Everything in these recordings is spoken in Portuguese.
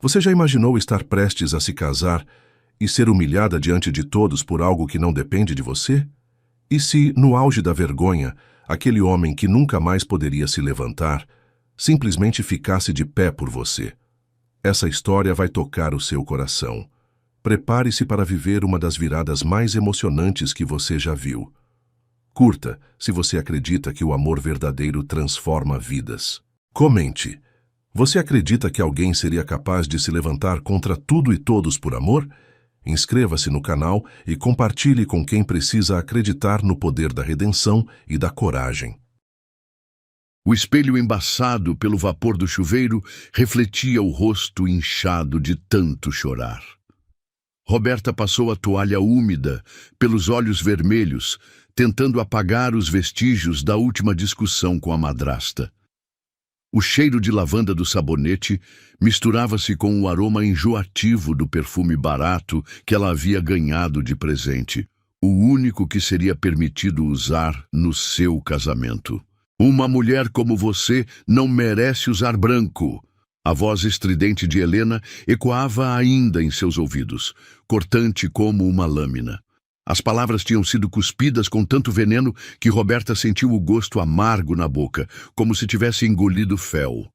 Você já imaginou estar prestes a se casar e ser humilhada diante de todos por algo que não depende de você? E se, no auge da vergonha, aquele homem que nunca mais poderia se levantar, simplesmente ficasse de pé por você? Essa história vai tocar o seu coração. Prepare-se para viver uma das viradas mais emocionantes que você já viu. Curta, se você acredita que o amor verdadeiro transforma vidas. Comente. Você acredita que alguém seria capaz de se levantar contra tudo e todos por amor? Inscreva-se no canal e compartilhe com quem precisa acreditar no poder da redenção e da coragem. O espelho embaçado pelo vapor do chuveiro refletia o rosto inchado de tanto chorar. Roberta passou a toalha úmida pelos olhos vermelhos, tentando apagar os vestígios da última discussão com a madrasta. O cheiro de lavanda do sabonete misturava-se com o aroma enjoativo do perfume barato que ela havia ganhado de presente, o único que seria permitido usar no seu casamento. Uma mulher como você não merece usar branco. A voz estridente de Helena ecoava ainda em seus ouvidos, cortante como uma lâmina. As palavras tinham sido cuspidas com tanto veneno que Roberta sentiu o gosto amargo na boca, como se tivesse engolido fel.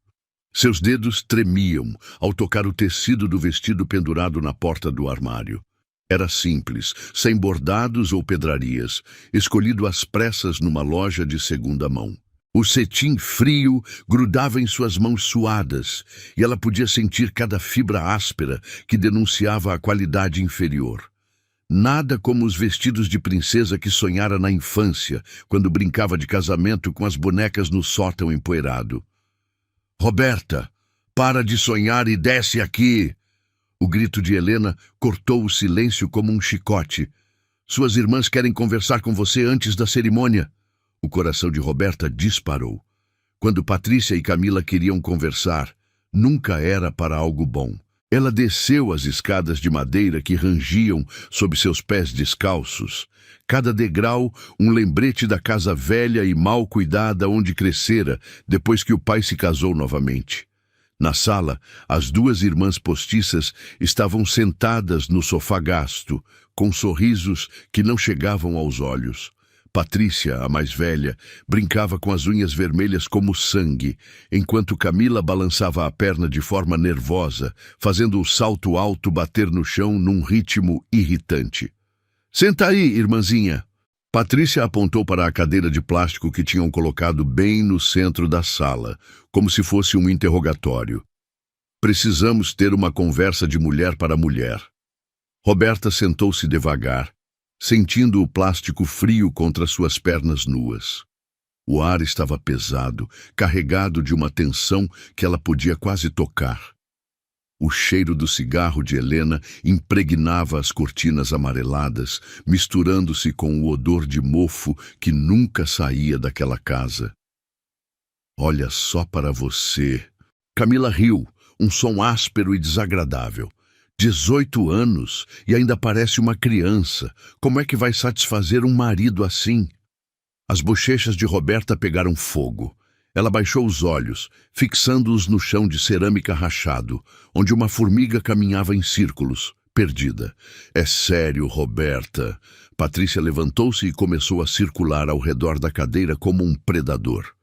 Seus dedos tremiam ao tocar o tecido do vestido pendurado na porta do armário. Era simples, sem bordados ou pedrarias, escolhido às pressas numa loja de segunda mão. O cetim frio grudava em suas mãos suadas e ela podia sentir cada fibra áspera que denunciava a qualidade inferior. Nada como os vestidos de princesa que sonhara na infância, quando brincava de casamento com as bonecas no sótão empoeirado. «Roberta, para de sonhar e desce aqui!» O grito de Helena cortou o silêncio como um chicote. «Suas irmãs querem conversar com você antes da cerimônia!» O coração de Roberta disparou. Quando Patrícia e Camila queriam conversar, nunca era para algo bom. Ela desceu as escadas de madeira que rangiam sob seus pés descalços. Cada degrau, um lembrete da casa velha e mal cuidada onde crescera depois que o pai se casou novamente. Na sala, as duas irmãs postiças estavam sentadas no sofá gasto, com sorrisos que não chegavam aos olhos. Patrícia, a mais velha, brincava com as unhas vermelhas como sangue, enquanto Camila balançava a perna de forma nervosa, fazendo o salto alto bater no chão num ritmo irritante. «Senta aí, irmãzinha!» Patrícia apontou para a cadeira de plástico que tinham colocado bem no centro da sala, como se fosse um interrogatório. «Precisamos ter uma conversa de mulher para mulher.» Roberta sentou-se devagar, sentindo o plástico frio contra suas pernas nuas. O ar estava pesado, carregado de uma tensão que ela podia quase tocar. O cheiro do cigarro de Helena impregnava as cortinas amareladas, misturando-se com o odor de mofo que nunca saía daquela casa. «Olha só para você!» Camila riu, um som áspero e desagradável. 18 anos e ainda parece uma criança. Como é que vai satisfazer um marido assim? As bochechas de Roberta pegaram fogo. Ela baixou os olhos, fixando-os no chão de cerâmica rachado, onde uma formiga caminhava em círculos, perdida. «É sério, Roberta!» Patrícia levantou-se e começou a circular ao redor da cadeira como um predador.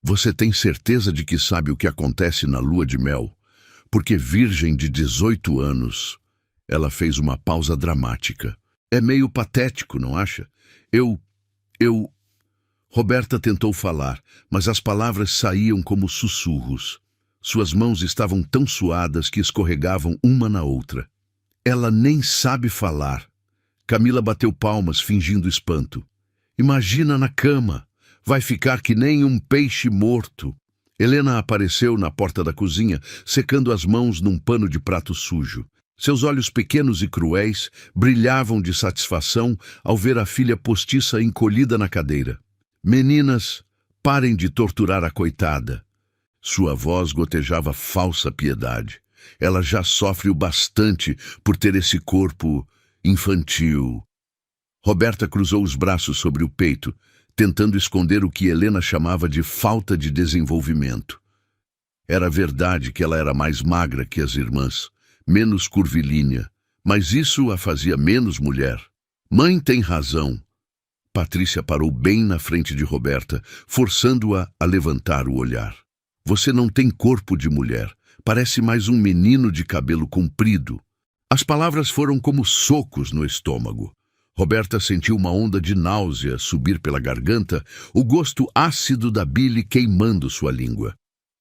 «Você tem certeza de que sabe o que acontece na lua de mel? Porque virgem de 18 anos...» Ela fez uma pausa dramática. «É meio patético, não acha? Eu... Roberta tentou falar, mas as palavras saíam como sussurros. Suas mãos estavam tão suadas que escorregavam uma na outra. «Ela nem sabe falar.» Camila bateu palmas, fingindo espanto. «Imagina na cama. Vai ficar que nem um peixe morto.» Helena apareceu na porta da cozinha, secando as mãos num pano de prato sujo. Seus olhos pequenos e cruéis brilhavam de satisfação ao ver a filha postiça encolhida na cadeira. «Meninas, parem de torturar a coitada.» Sua voz gotejava falsa piedade. Ela já sofre o bastante por ter esse corpo infantil. Roberta cruzou os braços sobre o peito, tentando esconder o que Helena chamava de falta de desenvolvimento. Era verdade que ela era mais magra que as irmãs, menos curvilínea, mas isso a fazia menos mulher. Mãe tem razão. Patrícia parou bem na frente de Roberta, forçando-a a levantar o olhar. Você não tem corpo de mulher. Parece mais um menino de cabelo comprido. As palavras foram como socos no estômago. Roberta sentiu uma onda de náusea subir pela garganta, o gosto ácido da bile queimando sua língua.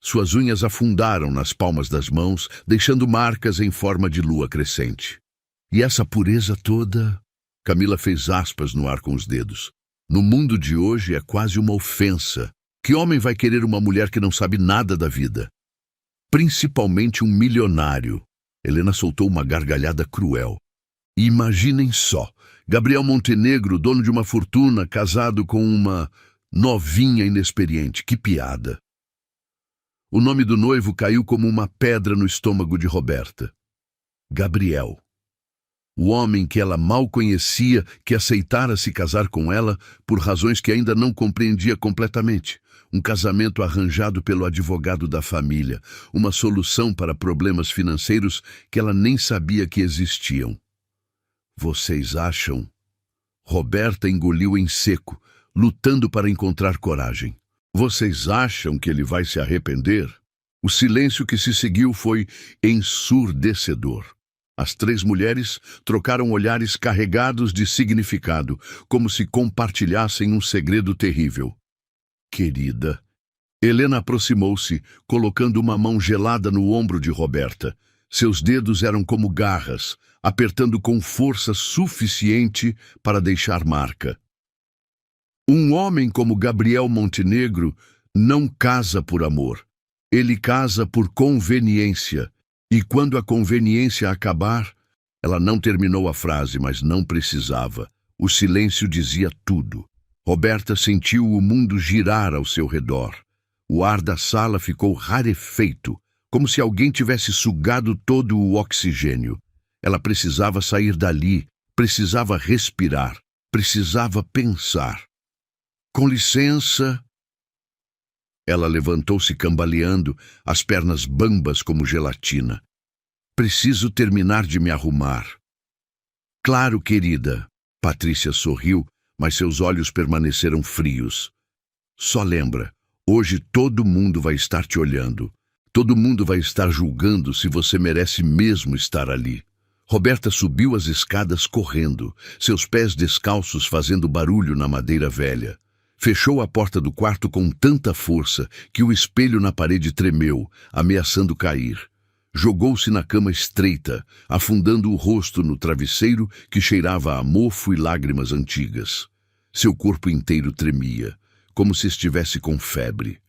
Suas unhas afundaram nas palmas das mãos, deixando marcas em forma de lua crescente. E essa pureza toda... Camila fez aspas no ar com os dedos. No mundo de hoje é quase uma ofensa. Que homem vai querer uma mulher que não sabe nada da vida? Principalmente um milionário. Helena soltou uma gargalhada cruel. E imaginem só, Gabriel Montenegro, dono de uma fortuna, casado com uma novinha inexperiente. Que piada. O nome do noivo caiu como uma pedra no estômago de Roberta. Gabriel. O homem que ela mal conhecia, que aceitara se casar com ela por razões que ainda não compreendia completamente. Um casamento arranjado pelo advogado da família, uma solução para problemas financeiros que ela nem sabia que existiam. Vocês acham? Roberta engoliu em seco, lutando para encontrar coragem. Vocês acham que ele vai se arrepender? O silêncio que se seguiu foi ensurdecedor. As três mulheres trocaram olhares carregados de significado, como se compartilhassem um segredo terrível. Querida. Helena aproximou-se, colocando uma mão gelada no ombro de Roberta. Seus dedos eram como garras, apertando com força suficiente para deixar marca. Um homem como Gabriel Montenegro não casa por amor. Ele casa por conveniência. E quando a conveniência acabar... Ela não terminou a frase, mas não precisava. O silêncio dizia tudo. Roberta sentiu o mundo girar ao seu redor. O ar da sala ficou rarefeito, como se alguém tivesse sugado todo o oxigênio. Ela precisava sair dali, precisava respirar, precisava pensar. Com licença... Ela levantou-se cambaleando, as pernas bambas como gelatina. Preciso terminar de me arrumar. Claro, querida. Patrícia sorriu, mas seus olhos permaneceram frios. Só lembra, hoje todo mundo vai estar te olhando. Todo mundo vai estar julgando se você merece mesmo estar ali. Roberta subiu as escadas correndo, seus pés descalços fazendo barulho na madeira velha. Fechou a porta do quarto com tanta força que o espelho na parede tremeu, ameaçando cair. Jogou-se na cama estreita, afundando o rosto no travesseiro que cheirava a mofo e lágrimas antigas. Seu corpo inteiro tremia, como se estivesse com febre.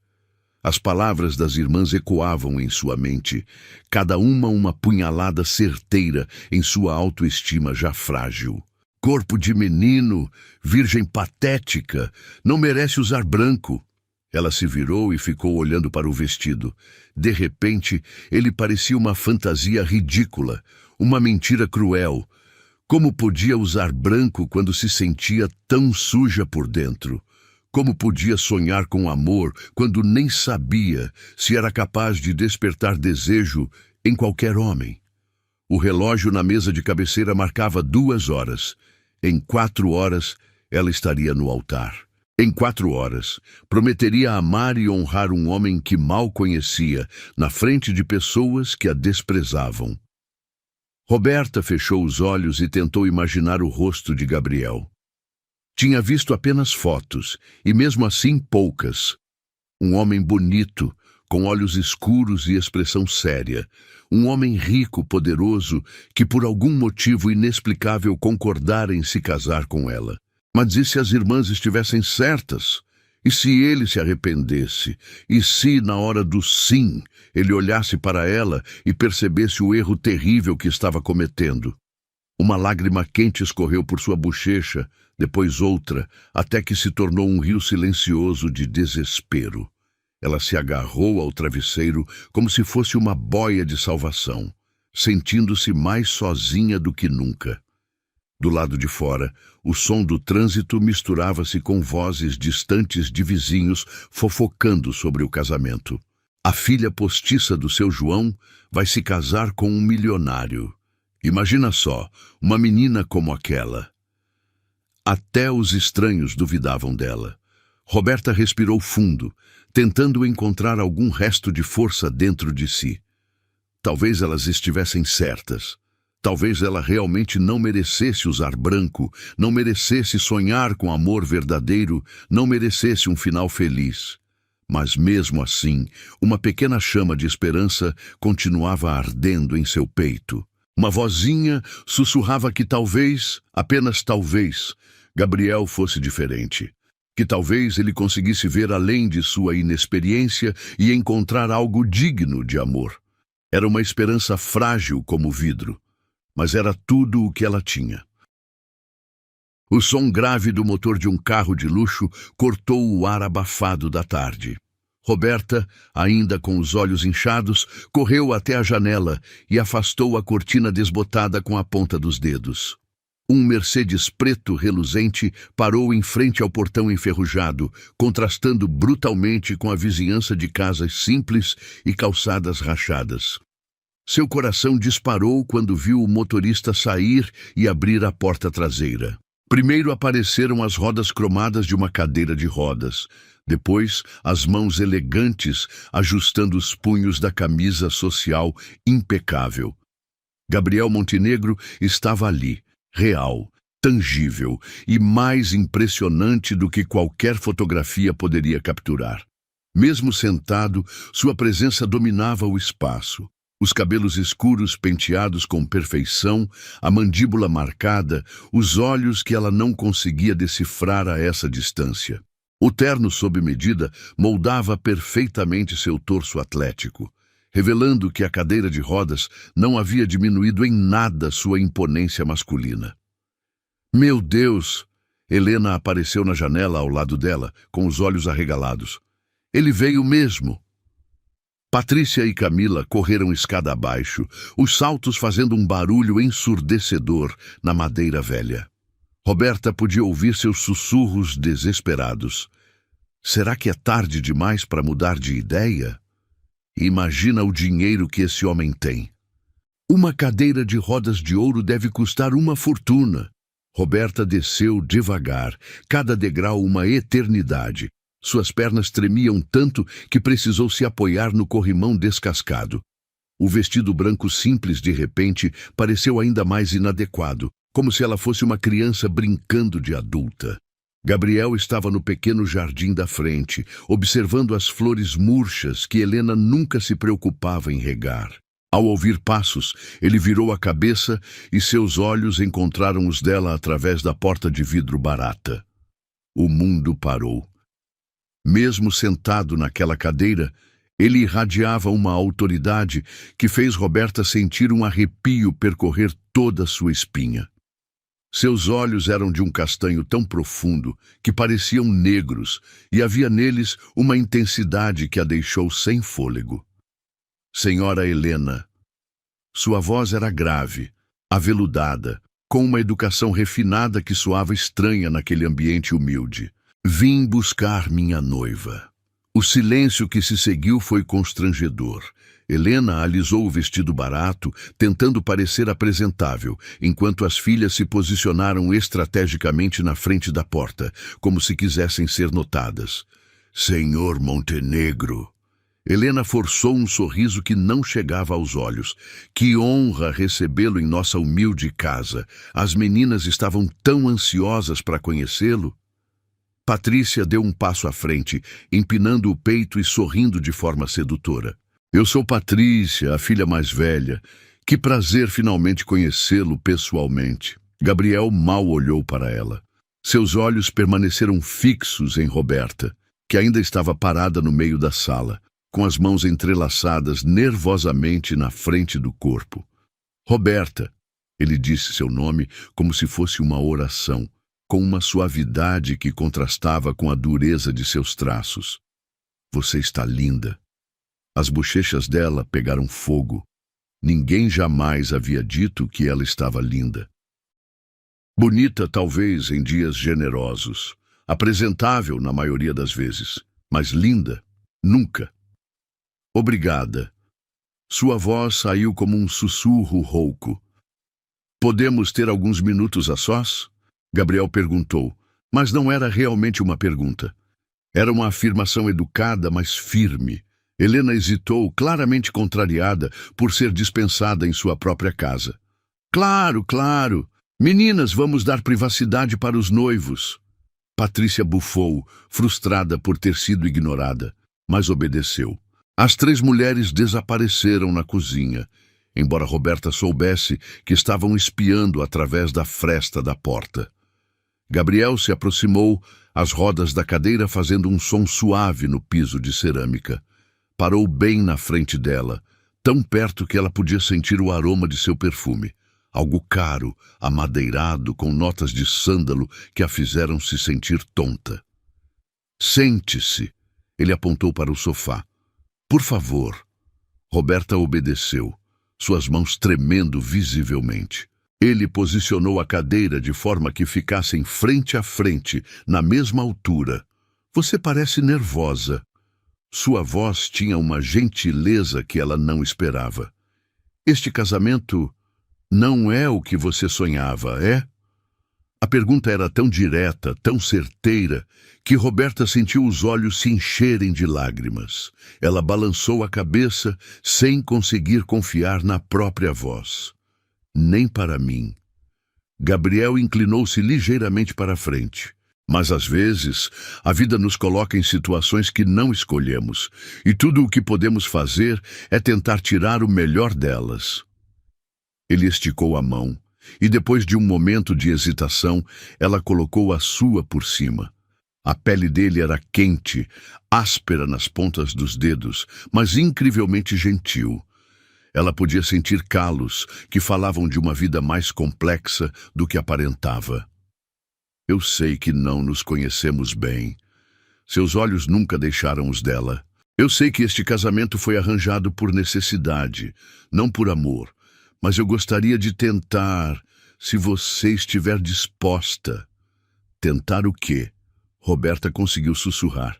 As palavras das irmãs ecoavam em sua mente, cada uma punhalada certeira em sua autoestima já frágil. Corpo de menino, virgem patética, não merece usar branco. Ela se virou e ficou olhando para o vestido. De repente, ele parecia uma fantasia ridícula, uma mentira cruel. Como podia usar branco quando se sentia tão suja por dentro? Como podia sonhar com amor quando nem sabia se era capaz de despertar desejo em qualquer homem? O relógio na mesa de cabeceira marcava 2 horas. Em 4 horas, ela estaria no altar. Em 4 horas, prometeria amar e honrar um homem que mal conhecia, na frente de pessoas que a desprezavam. Roberta fechou os olhos e tentou imaginar o rosto de Gabriel. Tinha visto apenas fotos, e mesmo assim poucas. Um homem bonito, com olhos escuros e expressão séria. Um homem rico, poderoso, que por algum motivo inexplicável concordara em se casar com ela. Mas e se as irmãs estivessem certas? E se ele se arrependesse? E se, na hora do sim, ele olhasse para ela e percebesse o erro terrível que estava cometendo? Uma lágrima quente escorreu por sua bochecha, depois outra, até que se tornou um rio silencioso de desespero. Ela se agarrou ao travesseiro como se fosse uma boia de salvação, sentindo-se mais sozinha do que nunca. Do lado de fora, o som do trânsito misturava-se com vozes distantes de vizinhos fofocando sobre o casamento. A filha postiça do seu João vai se casar com um milionário. Imagina só, uma menina como aquela. Até os estranhos duvidavam dela. Roberta respirou fundo, tentando encontrar algum resto de força dentro de si. Talvez elas estivessem certas. Talvez ela realmente não merecesse usar branco, não merecesse sonhar com amor verdadeiro, não merecesse um final feliz. Mas mesmo assim, uma pequena chama de esperança continuava ardendo em seu peito. Uma vozinha sussurrava que talvez, apenas talvez, Gabriel fosse diferente. Que talvez ele conseguisse ver além de sua inexperiência e encontrar algo digno de amor. Era uma esperança frágil como vidro, mas era tudo o que ela tinha. O som grave do motor de um carro de luxo cortou o ar abafado da tarde. Roberta, ainda com os olhos inchados, correu até a janela e afastou a cortina desbotada com a ponta dos dedos. Um Mercedes preto reluzente parou em frente ao portão enferrujado, contrastando brutalmente com a vizinhança de casas simples e calçadas rachadas. Seu coração disparou quando viu o motorista sair e abrir a porta traseira. Primeiro apareceram as rodas cromadas de uma cadeira de rodas. Depois, as mãos elegantes ajustando os punhos da camisa social impecável. Gabriel Montenegro estava ali, real, tangível e mais impressionante do que qualquer fotografia poderia capturar. Mesmo sentado, sua presença dominava o espaço. Os cabelos escuros penteados com perfeição, a mandíbula marcada, os olhos que ela não conseguia decifrar a essa distância. O terno sob medida moldava perfeitamente seu torso atlético, revelando que a cadeira de rodas não havia diminuído em nada sua imponência masculina. Meu Deus! Helena apareceu na janela ao lado dela, com os olhos arregalados. Ele veio mesmo! Patrícia e Camila correram escada abaixo, os saltos fazendo um barulho ensurdecedor na madeira velha. Roberta podia ouvir seus sussurros desesperados. Será que é tarde demais para mudar de ideia? Imagina o dinheiro que esse homem tem. Uma cadeira de rodas de ouro deve custar uma fortuna. Roberta desceu devagar, cada degrau uma eternidade. Suas pernas tremiam tanto que precisou se apoiar no corrimão descascado. O vestido branco simples, de repente, pareceu ainda mais inadequado, como se ela fosse uma criança brincando de adulta. Gabriel estava no pequeno jardim da frente, observando as flores murchas que Helena nunca se preocupava em regar. Ao ouvir passos, ele virou a cabeça e seus olhos encontraram os dela através da porta de vidro barata. O mundo parou. Mesmo sentado naquela cadeira, ele irradiava uma autoridade que fez Roberta sentir um arrepio percorrer toda sua espinha. Seus olhos eram de um castanho tão profundo que pareciam negros, e havia neles uma intensidade que a deixou sem fôlego. Senhora Helena. Sua voz era grave, aveludada, com uma educação refinada que soava estranha naquele ambiente humilde. Vim buscar minha noiva. O silêncio que se seguiu foi constrangedor. Helena alisou o vestido barato, tentando parecer apresentável, enquanto as filhas se posicionaram estrategicamente na frente da porta, como se quisessem ser notadas. Senhor Montenegro. Helena forçou um sorriso que não chegava aos olhos. Que honra recebê-lo em nossa humilde casa. As meninas estavam tão ansiosas para conhecê-lo. Patrícia deu um passo à frente, empinando o peito e sorrindo de forma sedutora. Eu sou Patrícia, a filha mais velha. Que prazer finalmente conhecê-lo pessoalmente. Gabriel mal olhou para ela. Seus olhos permaneceram fixos em Roberta, que ainda estava parada no meio da sala, com as mãos entrelaçadas nervosamente na frente do corpo. Roberta, ele disse seu nome como se fosse uma oração, com uma suavidade que contrastava com a dureza de seus traços. Você está linda. As bochechas dela pegaram fogo. Ninguém jamais havia dito que ela estava linda. Bonita, talvez, em dias generosos. Apresentável, na maioria das vezes. Mas linda, nunca. Obrigada. Sua voz saiu como um sussurro rouco. Podemos ter alguns minutos a sós? Gabriel perguntou, mas não era realmente uma pergunta. Era uma afirmação educada, mas firme. Helena hesitou, claramente contrariada por ser dispensada em sua própria casa. Claro, claro. Meninas, vamos dar privacidade para os noivos. Patrícia bufou, frustrada por ter sido ignorada, mas obedeceu. As 3 mulheres desapareceram na cozinha, embora Roberta soubesse que estavam espiando através da fresta da porta. Gabriel se aproximou, as rodas da cadeira fazendo um som suave no piso de cerâmica. Parou bem na frente dela, tão perto que ela podia sentir o aroma de seu perfume. Algo caro, amadeirado, com notas de sândalo que a fizeram se sentir tonta. Sente-se, ele apontou para o sofá. Por favor. Roberta obedeceu, suas mãos tremendo visivelmente. Ele posicionou a cadeira de forma que ficassem frente a frente, na mesma altura. Você parece nervosa. Sua voz tinha uma gentileza que ela não esperava. Este casamento não é o que você sonhava, é? A pergunta era tão direta, tão certeira, que Roberta sentiu os olhos se encherem de lágrimas. Ela balançou a cabeça sem conseguir confiar na própria voz. Nem para mim. Gabriel inclinou-se ligeiramente para a frente. Mas às vezes, a vida nos coloca em situações que não escolhemos, e tudo o que podemos fazer é tentar tirar o melhor delas. Ele esticou a mão, e depois de um momento de hesitação, ela colocou a sua por cima. A pele dele era quente, áspera nas pontas dos dedos, mas incrivelmente gentil. Ela podia sentir calos que falavam de uma vida mais complexa do que aparentava. Eu sei que não nos conhecemos bem. Seus olhos nunca deixaram os dela. Eu sei que este casamento foi arranjado por necessidade, não por amor. Mas eu gostaria de tentar, se você estiver disposta. Tentar o quê? Roberta conseguiu sussurrar.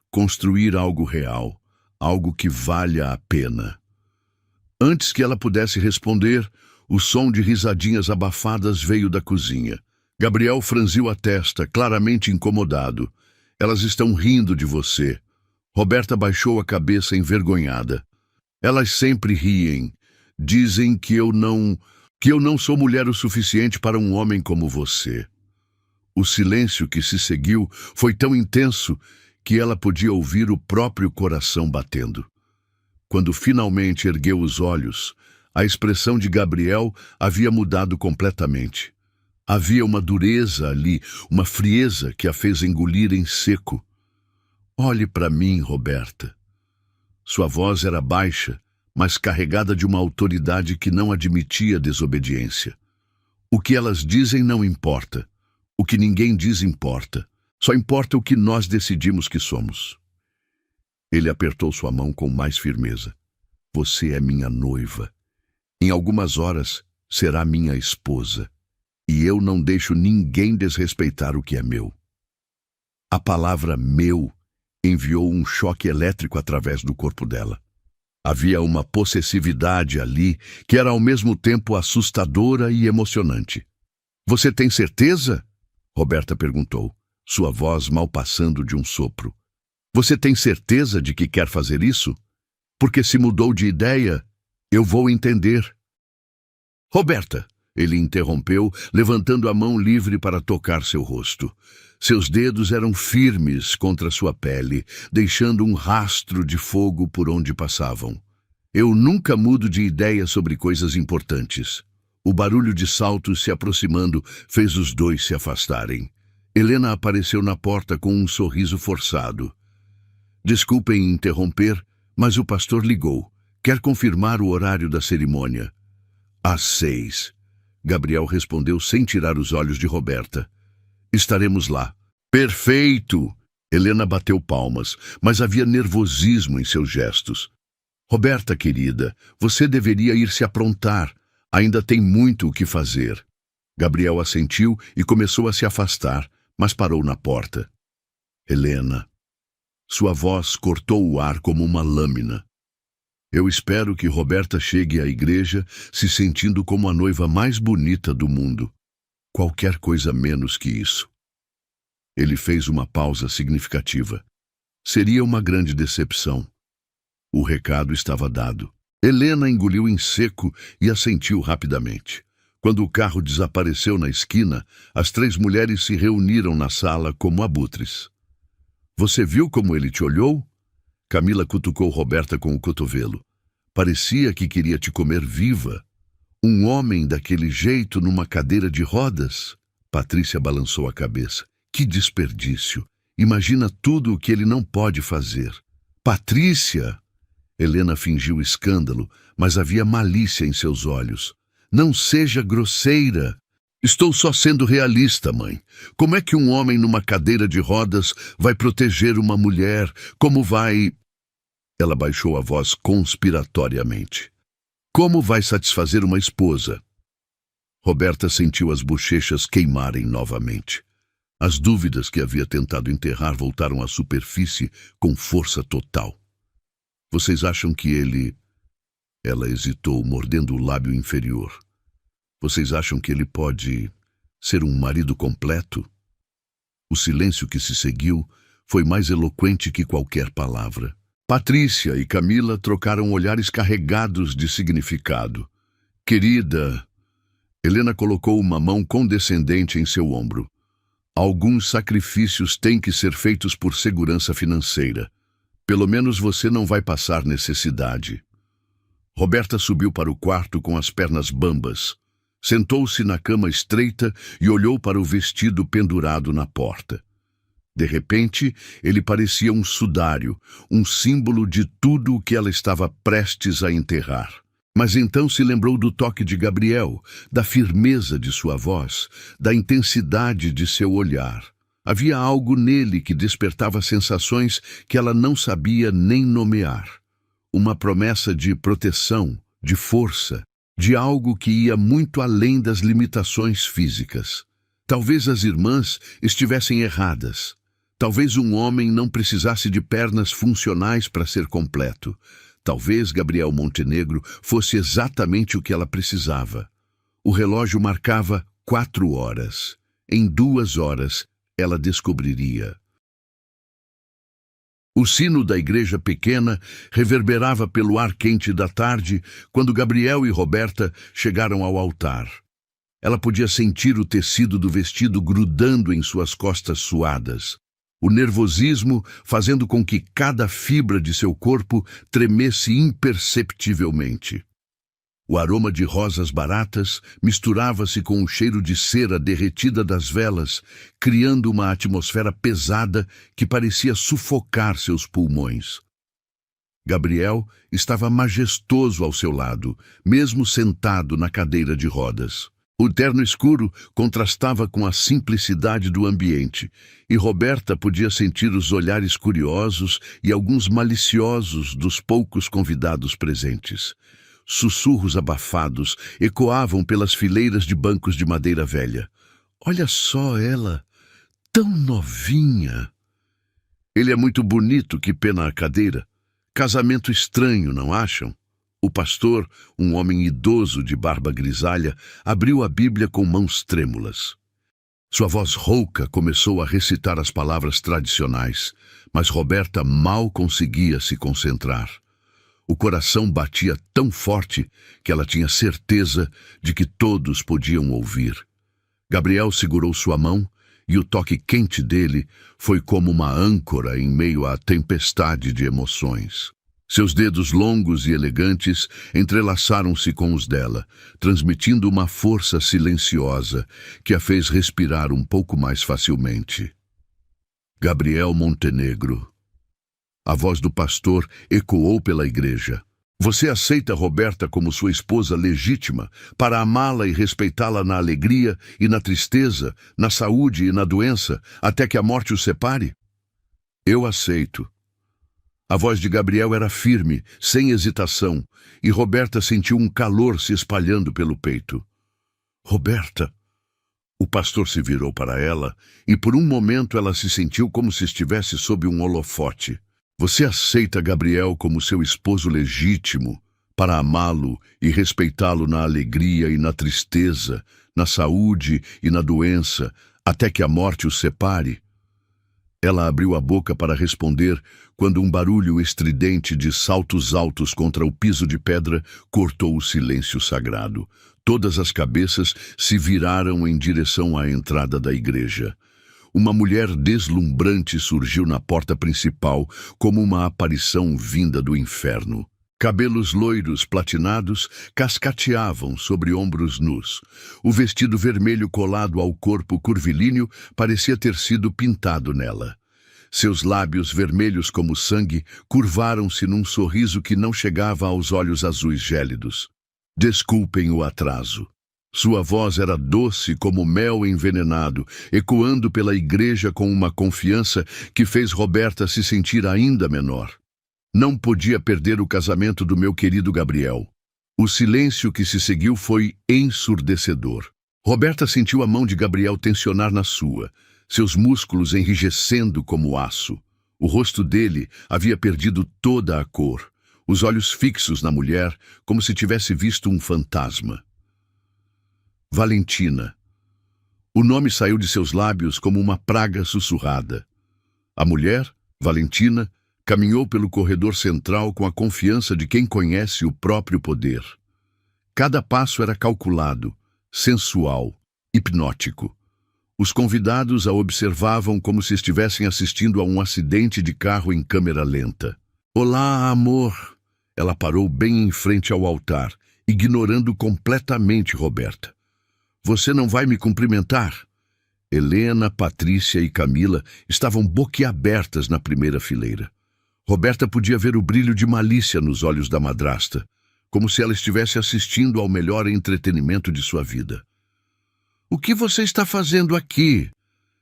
Construir algo real, algo que valha a pena. Antes que ela pudesse responder, o som de risadinhas abafadas veio da cozinha. Gabriel franziu a testa, claramente incomodado. Elas estão rindo de você. Roberta baixou a cabeça envergonhada. Elas sempre riem. Dizem que eu não sou mulher o suficiente para um homem como você. O silêncio que se seguiu foi tão intenso que ela podia ouvir o próprio coração batendo. Quando finalmente ergueu os olhos, a expressão de Gabriel havia mudado completamente. Havia uma dureza ali, uma frieza que a fez engolir em seco. Olhe para mim, Roberta. Sua voz era baixa, mas carregada de uma autoridade que não admitia desobediência. O que elas dizem não importa. O que ninguém diz importa. Só importa o que nós decidimos que somos. Ele apertou sua mão com mais firmeza. Você é minha noiva. Em algumas horas será minha esposa. E eu não deixo ninguém desrespeitar o que é meu. A palavra meu enviou um choque elétrico através do corpo dela. Havia uma possessividade ali que era ao mesmo tempo assustadora e emocionante. Você tem certeza? Roberta perguntou, sua voz mal passando de um sopro. Você tem certeza de que quer fazer isso? Porque se mudou de ideia, eu vou entender. Roberta, ele interrompeu, levantando a mão livre para tocar seu rosto. Seus dedos eram firmes contra sua pele, deixando um rastro de fogo por onde passavam. Eu nunca mudo de ideia sobre coisas importantes. O barulho de saltos se aproximando fez os dois se afastarem. Helena apareceu na porta com um sorriso forçado. Desculpem interromper, mas o pastor ligou. Quer confirmar o horário da cerimônia? Às 6. Gabriel respondeu sem tirar os olhos de Roberta. Estaremos lá. Perfeito! Helena bateu palmas, mas havia nervosismo em seus gestos. Roberta, querida, você deveria ir se aprontar. Ainda tem muito o que fazer. Gabriel assentiu e começou a se afastar, mas parou na porta. Helena. Sua voz cortou o ar como uma lâmina. Eu espero que Roberta chegue à igreja se sentindo como a noiva mais bonita do mundo. Qualquer coisa menos que isso. Ele fez uma pausa significativa. Seria uma grande decepção. O recado estava dado. Helena engoliu em seco e assentiu rapidamente. Quando o carro desapareceu na esquina, as 3 mulheres se reuniram na sala como abutres. Você viu como ele te olhou? Camila cutucou Roberta com o cotovelo. Parecia que queria te comer viva. Um homem daquele jeito numa cadeira de rodas? Patrícia balançou a cabeça. Que desperdício! Imagina tudo o que ele não pode fazer. Patrícia! Helena fingiu escândalo, mas havia malícia em seus olhos. Não seja grosseira. Estou só sendo realista, mãe. Como é que um homem numa cadeira de rodas vai proteger uma mulher? Como vai... Ela baixou a voz conspiratoriamente. Como vai satisfazer uma esposa? Roberta sentiu as bochechas queimarem novamente. As dúvidas que havia tentado enterrar voltaram à superfície com força total. Vocês acham que ele... Ela hesitou, mordendo o lábio inferior. Vocês acham que ele pode ser um marido completo? O silêncio que se seguiu foi mais eloquente que qualquer palavra. Patrícia e Camila trocaram olhares carregados de significado. Querida... Helena colocou uma mão condescendente em seu ombro. Alguns sacrifícios têm que ser feitos por segurança financeira. Pelo menos você não vai passar necessidade. Roberta subiu para o quarto com as pernas bambas. Sentou-se na cama estreita e olhou para o vestido pendurado na porta. De repente, ele parecia um sudário, um símbolo de tudo o que ela estava prestes a enterrar. Mas então se lembrou do toque de Gabriel, da firmeza de sua voz, da intensidade de seu olhar. Havia algo nele que despertava sensações que ela não sabia nem nomear. Uma promessa de proteção, de força, de algo que ia muito além das limitações físicas. Talvez as irmãs estivessem erradas. Talvez um homem não precisasse de pernas funcionais para ser completo. Talvez Gabriel Montenegro fosse exatamente o que ela precisava. O relógio marcava 4 horas. Em 2 horas, ela descobriria. O sino da igreja pequena reverberava pelo ar quente da tarde quando Gabriel e Roberta chegaram ao altar. Ela podia sentir o tecido do vestido grudando em suas costas suadas. O nervosismo fazendo com que cada fibra de seu corpo tremesse imperceptivelmente. O aroma de rosas baratas misturava-se com o cheiro de cera derretida das velas, criando uma atmosfera pesada que parecia sufocar seus pulmões. Gabriel estava majestoso ao seu lado, mesmo sentado na cadeira de rodas. O terno escuro contrastava com a simplicidade do ambiente, e Roberta podia sentir os olhares curiosos e alguns maliciosos dos poucos convidados presentes. Sussurros abafados ecoavam pelas fileiras de bancos de madeira velha. Olha só ela, tão novinha! Ele é muito bonito, que pena a cadeira. Casamento estranho, não acham? O pastor, um homem idoso de barba grisalha, abriu a Bíblia com mãos trêmulas. Sua voz rouca começou a recitar as palavras tradicionais, mas Roberta mal conseguia se concentrar. O coração batia tão forte que ela tinha certeza de que todos podiam ouvir. Gabriel segurou sua mão e o toque quente dele foi como uma âncora em meio à tempestade de emoções. Seus dedos longos e elegantes entrelaçaram-se com os dela, transmitindo uma força silenciosa que a fez respirar um pouco mais facilmente. Gabriel Montenegro. A voz do pastor ecoou pela igreja. Você aceita Roberta como sua esposa legítima para amá-la e respeitá-la na alegria e na tristeza, na saúde e na doença, até que a morte os separe? Eu aceito. A voz de Gabriel era firme, sem hesitação, e Roberta sentiu um calor se espalhando pelo peito. Roberta! O pastor se virou para ela, e por um momento ela se sentiu como se estivesse sob um holofote. Você aceita Gabriel como seu esposo legítimo para amá-lo e respeitá-lo na alegria e na tristeza, na saúde e na doença, até que a morte os separe? Ela abriu a boca para responder quando um barulho estridente de saltos altos contra o piso de pedra cortou o silêncio sagrado. Todas as cabeças se viraram em direção à entrada da igreja. Uma mulher deslumbrante surgiu na porta principal como uma aparição vinda do inferno. Cabelos loiros platinados cascateavam sobre ombros nus. O vestido vermelho colado ao corpo curvilíneo parecia ter sido pintado nela. Seus lábios vermelhos como sangue curvaram-se num sorriso que não chegava aos olhos azuis gélidos. Desculpem o atraso. Sua voz era doce como mel envenenado, ecoando pela igreja com uma confiança que fez Roberta se sentir ainda menor. Não podia perder o casamento do meu querido Gabriel. O silêncio que se seguiu foi ensurdecedor. Roberta sentiu a mão de Gabriel tensionar na sua, seus músculos enrijecendo como aço. O rosto dele havia perdido toda a cor, os olhos fixos na mulher, como se tivesse visto um fantasma. Valentina. O nome saiu de seus lábios como uma praga sussurrada. A mulher, Valentina, caminhou pelo corredor central com a confiança de quem conhece o próprio poder. Cada passo era calculado, sensual, hipnótico. Os convidados a observavam como se estivessem assistindo a um acidente de carro em câmera lenta. Olá, amor! Ela parou bem em frente ao altar, ignorando completamente Roberta. Você não vai me cumprimentar? Helena, Patrícia e Camila estavam boquiabertas na primeira fileira. Roberta podia ver o brilho de malícia nos olhos da madrasta, como se ela estivesse assistindo ao melhor entretenimento de sua vida. O que você está fazendo aqui?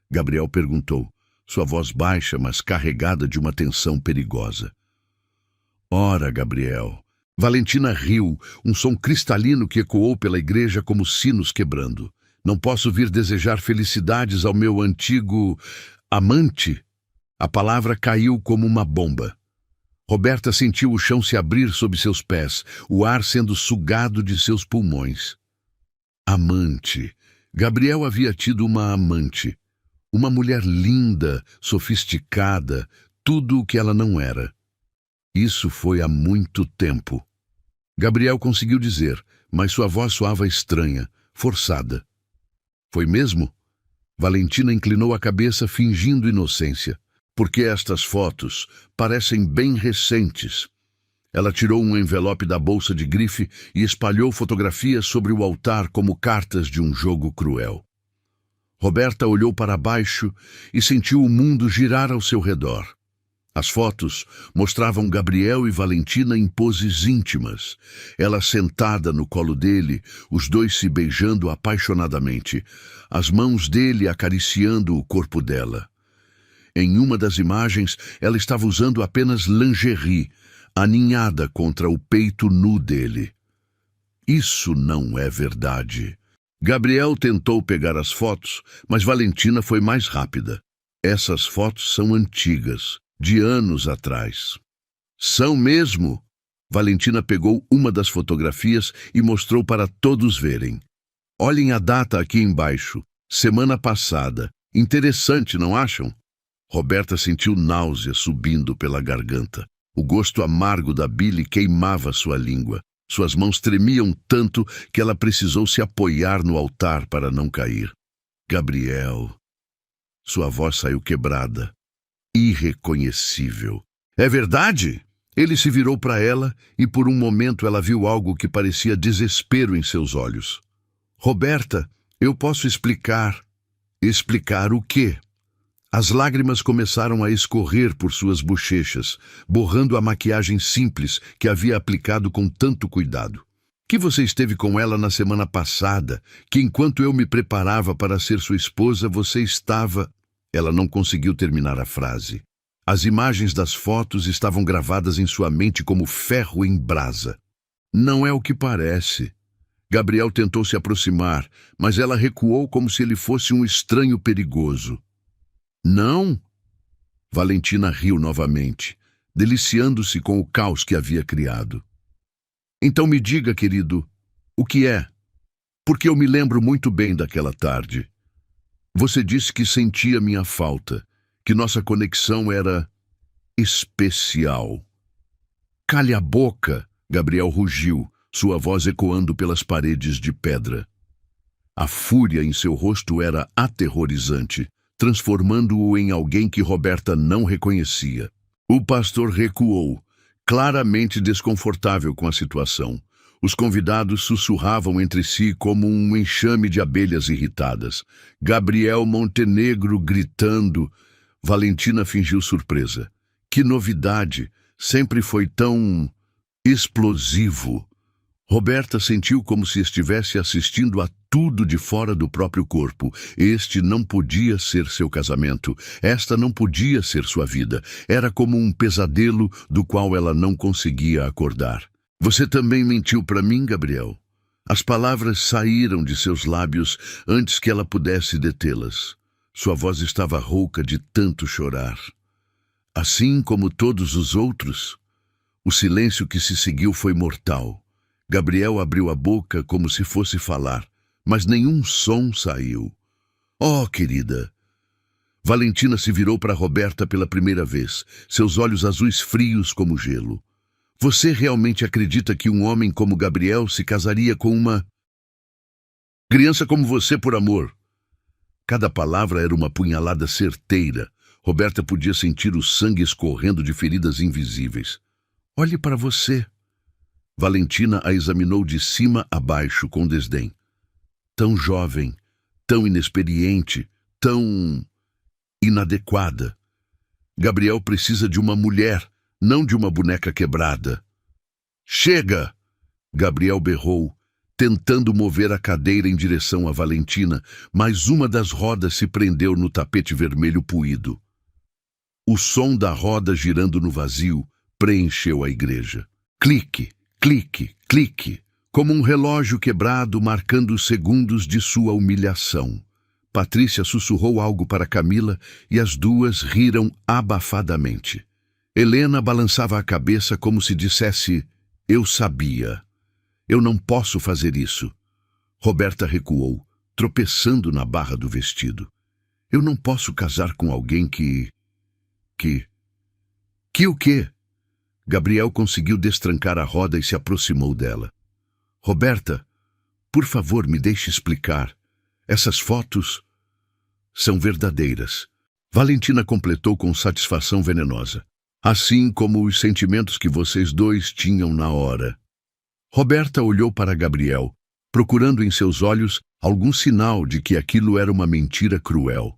Gabriel perguntou, sua voz baixa, mas carregada de uma tensão perigosa. Ora, Gabriel. Valentina riu, um som cristalino que ecoou pela igreja como sinos quebrando. Não posso vir desejar felicidades ao meu antigo amante? A palavra caiu como uma bomba. Roberta sentiu o chão se abrir sob seus pés, o ar sendo sugado de seus pulmões. Amante. Gabriel havia tido uma amante. Uma mulher linda, sofisticada, tudo o que ela não era. Isso foi há muito tempo. Gabriel conseguiu dizer, mas sua voz soava estranha, forçada. Foi mesmo? Valentina inclinou a cabeça fingindo inocência. Porque estas fotos parecem bem recentes. Ela tirou um envelope da bolsa de grife e espalhou fotografias sobre o altar como cartas de um jogo cruel. Roberta olhou para baixo e sentiu o mundo girar ao seu redor. As fotos mostravam Gabriel e Valentina em poses íntimas. Ela sentada no colo dele, os dois se beijando apaixonadamente, as mãos dele acariciando o corpo dela. Em uma das imagens, ela estava usando apenas lingerie, aninhada contra o peito nu dele. Isso não é verdade. Gabriel tentou pegar as fotos, mas Valentina foi mais rápida. Essas fotos são antigas, de anos atrás. São mesmo? Valentina pegou uma das fotografias e mostrou para todos verem. Olhem a data aqui embaixo. Semana passada. Interessante, não acham? Roberta sentiu náusea subindo pela garganta. O gosto amargo da bile queimava sua língua. Suas mãos tremiam tanto que ela precisou se apoiar no altar para não cair. Gabriel. Sua voz saiu quebrada. Irreconhecível. É verdade? Ele se virou para ela e por um momento ela viu algo que parecia desespero em seus olhos. Roberta, eu posso explicar. Explicar o quê? As lágrimas começaram a escorrer por suas bochechas, borrando a maquiagem simples que havia aplicado com tanto cuidado. Que você esteve com ela na semana passada, que enquanto eu me preparava para ser sua esposa, você estava... Ela não conseguiu terminar a frase. As imagens das fotos estavam gravadas em sua mente como ferro em brasa. Não é o que parece. Gabriel tentou se aproximar, mas ela recuou como se ele fosse um estranho perigoso. Não? Valentina riu novamente. deliciando-se com o caos que havia criado. Então me diga, querido, o que é? Porque eu me lembro muito bem daquela tarde. Você disse que sentia minha falta, que nossa conexão era especial. Cale a boca, Gabriel rugiu, sua voz ecoando pelas paredes de pedra. A fúria em seu rosto era aterrorizante, transformando-o em alguém que Roberta não reconhecia. O pastor recuou, claramente desconfortável com a situação. Os convidados sussurravam entre si como um enxame de abelhas irritadas. Gabriel Montenegro gritando. Valentina fingiu surpresa. Que novidade! Sempre foi tão explosivo. Roberta sentiu como se estivesse assistindo a tudo de fora do próprio corpo. Este não podia ser seu casamento. Esta não podia ser sua vida. Era como um pesadelo do qual ela não conseguia acordar. Você também mentiu para mim, Gabriel. As palavras saíram de seus lábios antes que ela pudesse detê-las. Sua voz estava rouca de tanto chorar. Assim como todos os outros, o silêncio que se seguiu foi mortal. Gabriel abriu a boca como se fosse falar, mas nenhum som saiu. Oh, querida! Valentina se virou para Roberta pela primeira vez, seus olhos azuis frios como gelo. Você realmente acredita que um homem como Gabriel se casaria com uma criança como você por amor? Cada palavra era uma punhalada certeira. Roberta podia sentir o sangue escorrendo de feridas invisíveis. Olhe para você. Valentina a examinou de cima a baixo com desdém. Tão jovem, tão inexperiente, tão inadequada. Gabriel precisa de uma mulher, não de uma boneca quebrada. Chega! Gabriel berrou, tentando mover a cadeira em direção a Valentina, mas uma das rodas se prendeu no tapete vermelho puído. O som da roda girando no vazio preencheu a igreja. Clique, clique, clique, como um relógio quebrado marcando os segundos de sua humilhação. Patrícia sussurrou algo para Camila e as duas riram abafadamente. Helena balançava a cabeça como se dissesse, eu sabia. Eu não posso fazer isso. Roberta recuou, tropeçando na barra do vestido. Eu não posso casar com alguém que o quê? Gabriel conseguiu destrancar a roda e se aproximou dela. Roberta, por favor, me deixe explicar. Essas fotos são verdadeiras. Valentina completou com satisfação venenosa. Assim como os sentimentos que vocês dois tinham na hora. Roberta olhou para Gabriel, procurando em seus olhos algum sinal de que aquilo era uma mentira cruel.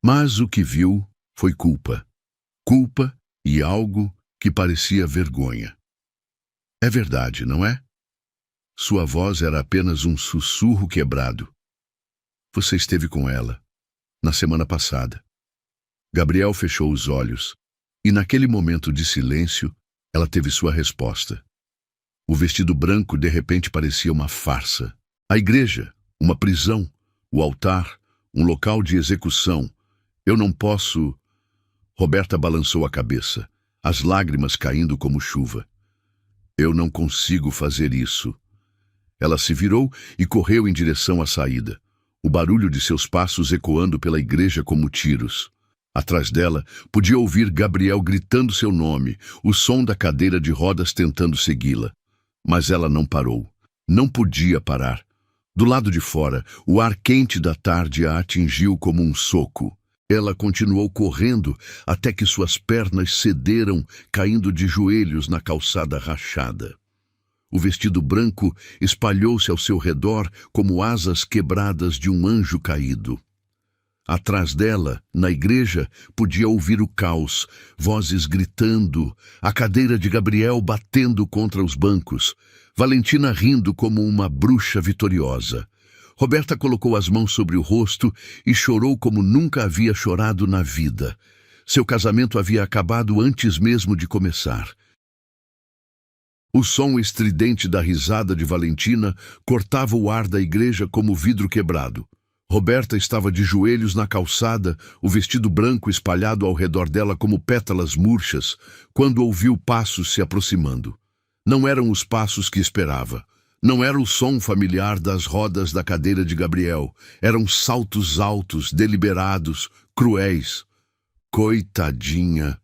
Mas o que viu foi culpa. Culpa e algo que parecia vergonha. É verdade, não é? Sua voz era apenas um sussurro quebrado. Você esteve com ela, na semana passada. Gabriel fechou os olhos, e naquele momento de silêncio, ela teve sua resposta. O vestido branco de repente parecia uma farsa. A igreja, uma prisão, o altar, um local de execução. Eu não posso... Roberta balançou a cabeça, as lágrimas caindo como chuva. Eu não consigo fazer isso. Ela se virou e correu em direção à saída, o barulho de seus passos ecoando pela igreja como tiros. Atrás dela, podia ouvir Gabriel gritando seu nome, o som da cadeira de rodas tentando segui-la. Mas ela não parou. Não podia parar. Do lado de fora, o ar quente da tarde a atingiu como um soco. Ela continuou correndo até que suas pernas cederam, caindo de joelhos na calçada rachada. O vestido branco espalhou-se ao seu redor como asas quebradas de um anjo caído. Atrás dela, na igreja, podia ouvir o caos, vozes gritando, a cadeira de Gabriel batendo contra os bancos, Valentina rindo como uma bruxa vitoriosa. Roberta colocou as mãos sobre o rosto e chorou como nunca havia chorado na vida. Seu casamento havia acabado antes mesmo de começar. O som estridente da risada de Valentina cortava o ar da igreja como vidro quebrado. Roberta estava de joelhos na calçada, o vestido branco espalhado ao redor dela como pétalas murchas, quando ouviu passos se aproximando. Não eram os passos que esperava. Não era o som familiar das rodas da cadeira de Gabriel. Eram saltos altos, deliberados, cruéis. Coitadinha!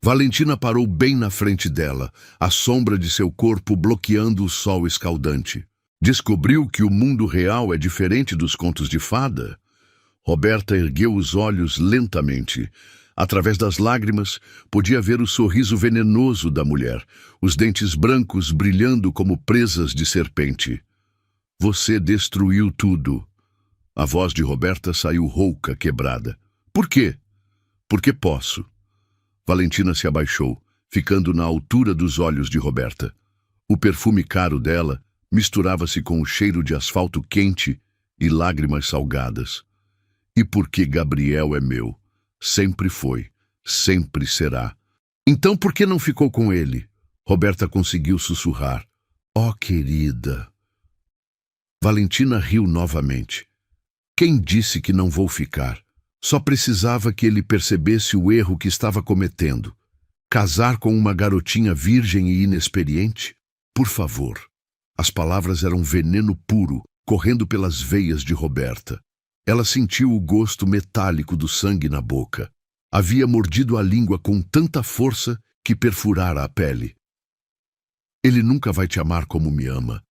Valentina parou bem na frente dela, a sombra de seu corpo bloqueando o sol escaldante. Descobriu que o mundo real é diferente dos contos de fada? Roberta ergueu os olhos lentamente. Através das lágrimas, podia ver o sorriso venenoso da mulher, os dentes brancos brilhando como presas de serpente. Você destruiu tudo. A voz de Roberta saiu rouca, quebrada. Por quê? Porque posso. Valentina se abaixou, ficando na altura dos olhos de Roberta. O perfume caro dela misturava-se com o cheiro de asfalto quente e lágrimas salgadas. E porque Gabriel é meu. Sempre foi, sempre será. Então por que não ficou com ele? Roberta conseguiu sussurrar. Oh, querida. Valentina riu novamente. Quem disse que não vou ficar? Só precisava que ele percebesse o erro que estava cometendo. Casar com uma garotinha virgem e inexperiente? Por favor. As palavras eram veneno puro, correndo pelas veias de Roberta. Ela sentiu o gosto metálico do sangue na boca. Havia mordido a língua com tanta força que perfurara a pele. Ele nunca vai te amar como me ama.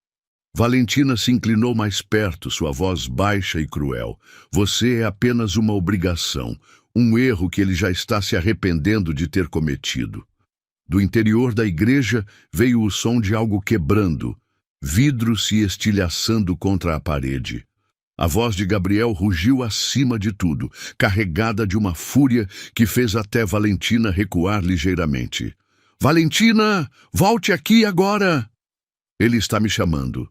Valentina se inclinou mais perto, sua voz baixa e cruel. Você é apenas uma obrigação, um erro que ele já está se arrependendo de ter cometido. Do interior da igreja veio o som de algo quebrando, vidro se estilhaçando contra a parede. A voz de Gabriel rugiu acima de tudo, carregada de uma fúria que fez até Valentina recuar ligeiramente. Valentina, volte aqui agora! Ele está me chamando.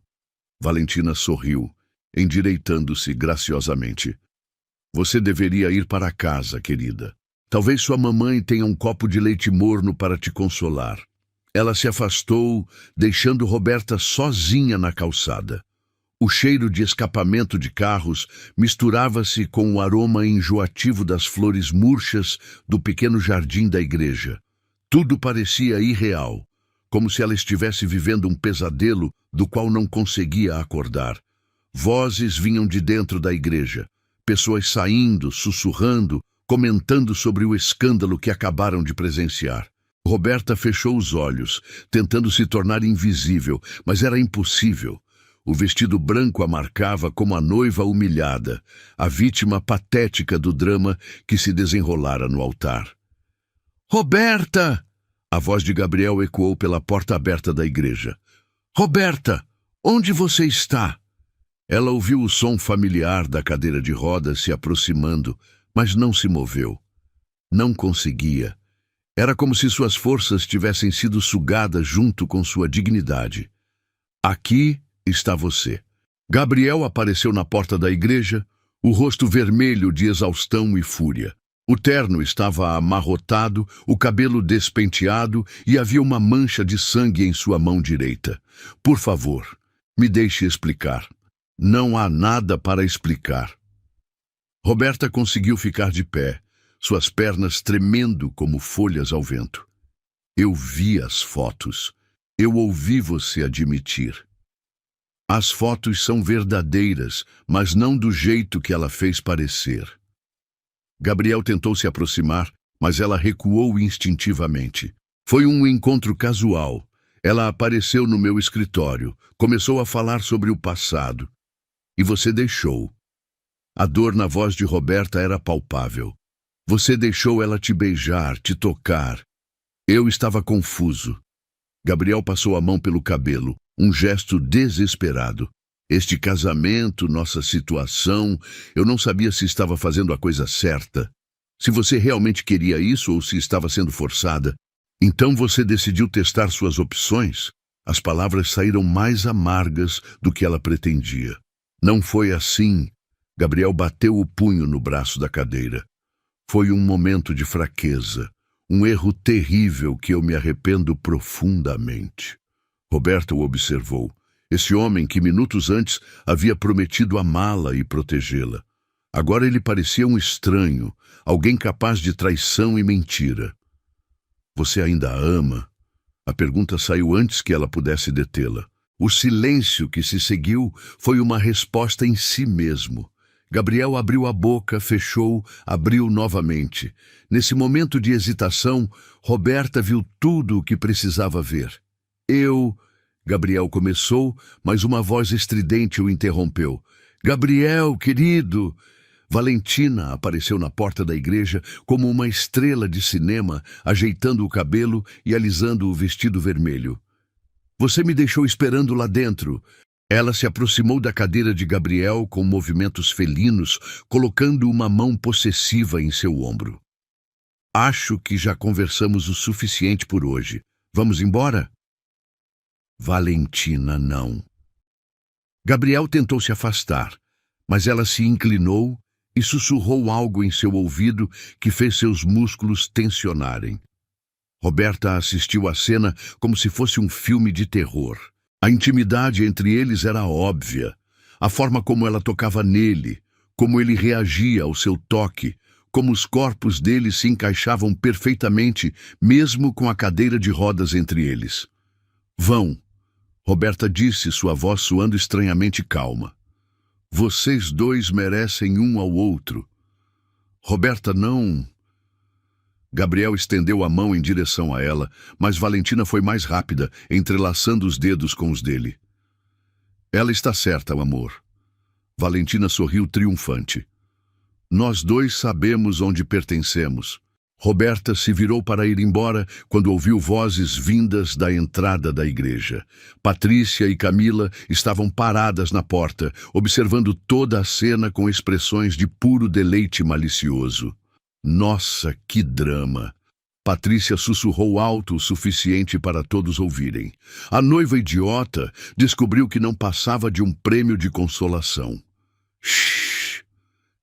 Valentina sorriu, endireitando-se graciosamente. Você deveria ir para casa, querida. Talvez sua mamãe tenha um copo de leite morno para te consolar. Ela se afastou, deixando Roberta sozinha na calçada. O cheiro de escapamento de carros misturava-se com o aroma enjoativo das flores murchas do pequeno jardim da igreja. Tudo parecia irreal, como se ela estivesse vivendo um pesadelo do qual não conseguia acordar. Vozes vinham de dentro da igreja, pessoas saindo, sussurrando, comentando sobre o escândalo que acabaram de presenciar. Roberta fechou os olhos, tentando se tornar invisível, mas era impossível. O vestido branco a marcava como a noiva humilhada, a vítima patética do drama que se desenrolara no altar. Roberta! A voz de Gabriel ecoou pela porta aberta da igreja. Roberta, onde você está? Ela ouviu o som familiar da cadeira de rodas se aproximando, mas não se moveu. Não conseguia. Era como se suas forças tivessem sido sugadas junto com sua dignidade. Aqui está você. Gabriel apareceu na porta da igreja, o rosto vermelho de exaustão e fúria. O terno estava amarrotado, o cabelo despenteado e havia uma mancha de sangue em sua mão direita. Por favor, me deixe explicar. Não há nada para explicar. Roberta conseguiu ficar de pé, suas pernas tremendo como folhas ao vento. Eu vi as fotos. Eu ouvi você admitir. As fotos são verdadeiras, mas não do jeito que ela fez parecer. Gabriel tentou se aproximar, mas ela recuou instintivamente. Foi um encontro casual. Ela apareceu no meu escritório, começou a falar sobre o passado. E você deixou. A dor na voz de Roberta era palpável. Você deixou ela te beijar, te tocar. Eu estava confuso. Gabriel passou a mão pelo cabelo, um gesto desesperado. Este casamento, nossa situação, eu não sabia se estava fazendo a coisa certa. Se você realmente queria isso ou se estava sendo forçada. Então você decidiu testar suas opções? As palavras saíram mais amargas do que ela pretendia. Não foi assim. Gabriel bateu o punho no braço da cadeira. Foi um momento de fraqueza, um erro terrível que eu me arrependo profundamente. Roberta o observou. Esse homem que minutos antes havia prometido amá-la e protegê-la. Agora ele parecia um estranho, alguém capaz de traição e mentira. Você ainda a ama? A pergunta saiu antes que ela pudesse detê-la. O silêncio que se seguiu foi uma resposta em si mesmo. Gabriel abriu a boca, fechou, abriu novamente. Nesse momento de hesitação, Roberta viu tudo o que precisava ver. Gabriel começou, mas uma voz estridente o interrompeu. Gabriel, querido! Valentina apareceu na porta da igreja como uma estrela de cinema, ajeitando o cabelo e alisando o vestido vermelho. Você me deixou esperando lá dentro. Ela se aproximou da cadeira de Gabriel com movimentos felinos, colocando uma mão possessiva em seu ombro. Acho que já conversamos o suficiente por hoje. Vamos embora? Valentina, não. Gabriel tentou se afastar, mas ela se inclinou e sussurrou algo em seu ouvido que fez seus músculos tensionarem. Roberta assistiu à cena como se fosse um filme de terror. A intimidade entre eles era óbvia. A forma como ela tocava nele, como ele reagia ao seu toque, como os corpos deles se encaixavam perfeitamente, mesmo com a cadeira de rodas entre eles. Vão, Roberta disse, sua voz soando estranhamente calma. Vocês dois merecem um ao outro. Roberta, não... Gabriel estendeu a mão em direção a ela, mas Valentina foi mais rápida, entrelaçando os dedos com os dele. Ela está certa, amor. Valentina sorriu triunfante. Nós dois sabemos onde pertencemos. Roberta se virou para ir embora quando ouviu vozes vindas da entrada da igreja. Patrícia e Camila estavam paradas na porta, observando toda a cena com expressões de puro deleite malicioso. Nossa, que drama! Patrícia sussurrou alto o suficiente para todos ouvirem. A noiva idiota descobriu que não passava de um prêmio de consolação. Shhh!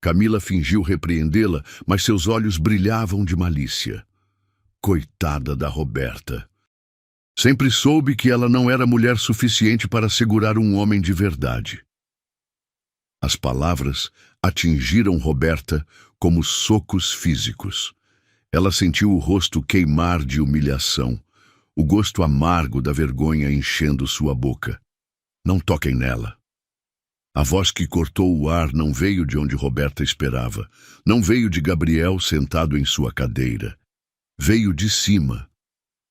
Camila fingiu repreendê-la, mas seus olhos brilhavam de malícia. Coitada da Roberta. Sempre soube que ela não era mulher suficiente para segurar um homem de verdade. As palavras atingiram Roberta como socos físicos. Ela sentiu o rosto queimar de humilhação, o gosto amargo da vergonha enchendo sua boca. Não toquem nela. A voz que cortou o ar não veio de onde Roberta esperava. Não veio de Gabriel sentado em sua cadeira. Veio de cima.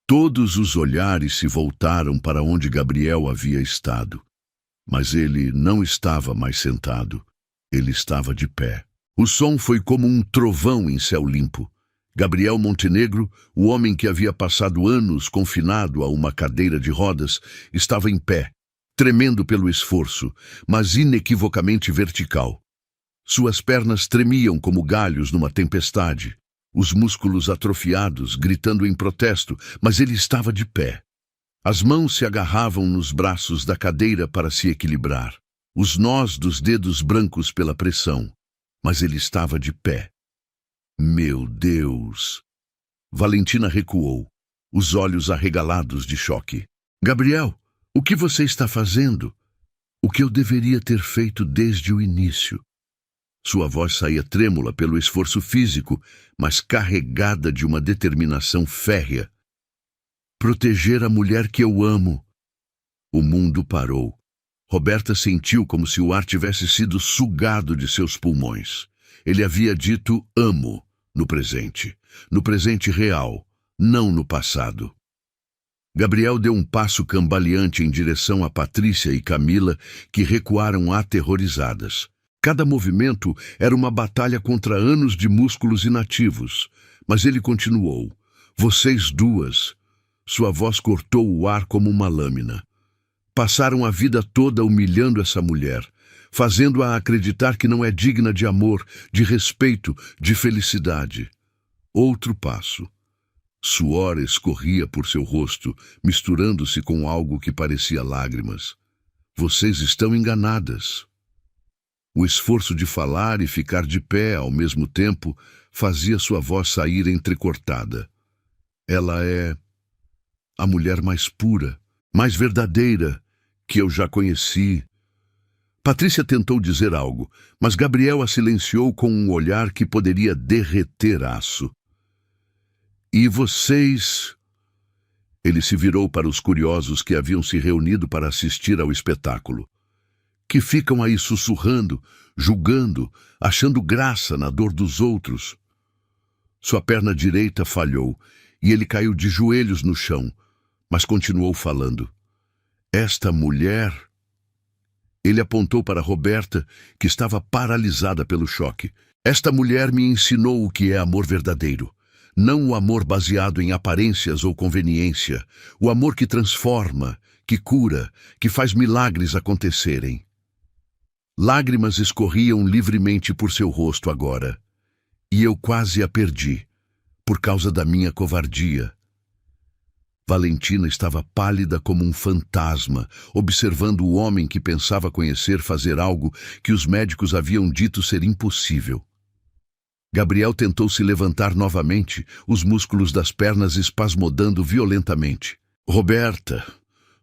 Todos os olhares se voltaram para onde Gabriel havia estado. Mas ele não estava mais sentado. Ele estava de pé. O som foi como um trovão em céu limpo. Gabriel Montenegro, o homem que havia passado anos confinado a uma cadeira de rodas, estava em pé, tremendo pelo esforço, mas inequivocamente vertical. Suas pernas tremiam como galhos numa tempestade, os músculos atrofiados, gritando em protesto, mas ele estava de pé. As mãos se agarravam nos braços da cadeira para se equilibrar, os nós dos dedos brancos pela pressão, mas ele estava de pé. Meu Deus! Valentina recuou, os olhos arregalados de choque. Gabriel, o que você está fazendo? O que eu deveria ter feito desde o início? Sua voz saía trêmula pelo esforço físico, mas carregada de uma determinação férrea. Proteger a mulher que eu amo. O mundo parou. Roberta sentiu como se o ar tivesse sido sugado de seus pulmões. Ele havia dito amo no presente real, não no passado. Gabriel deu um passo cambaleante em direção a Patrícia e Camila, que recuaram aterrorizadas. Cada movimento era uma batalha contra anos de músculos inativos, mas ele continuou. Vocês duas. Sua voz cortou o ar como uma lâmina. Passaram a vida toda humilhando essa mulher, fazendo-a acreditar que não é digna de amor, de respeito, de felicidade. Outro passo. Suor escorria por seu rosto, misturando-se com algo que parecia lágrimas. Vocês estão enganadas. O esforço de falar e ficar de pé ao mesmo tempo fazia sua voz sair entrecortada. Ela é a mulher mais pura, mais verdadeira que eu já conheci. Patrícia tentou dizer algo, mas Gabriel a silenciou com um olhar que poderia derreter aço. E vocês... Ele se virou para os curiosos que haviam se reunido para assistir ao espetáculo. Que ficam aí sussurrando, julgando, achando graça na dor dos outros. Sua perna direita falhou e ele caiu de joelhos no chão, mas continuou falando. Esta mulher... Ele apontou para Roberta, que estava paralisada pelo choque. Esta mulher me ensinou o que é amor verdadeiro. Não o amor baseado em aparências ou conveniência. O amor que transforma, que cura, que faz milagres acontecerem. Lágrimas escorriam livremente por seu rosto agora. E eu quase a perdi, por causa da minha covardia. Valentina estava pálida como um fantasma, observando o homem que pensava conhecer fazer algo que os médicos haviam dito ser impossível. Gabriel tentou se levantar novamente, os músculos das pernas espasmodando violentamente. Roberta,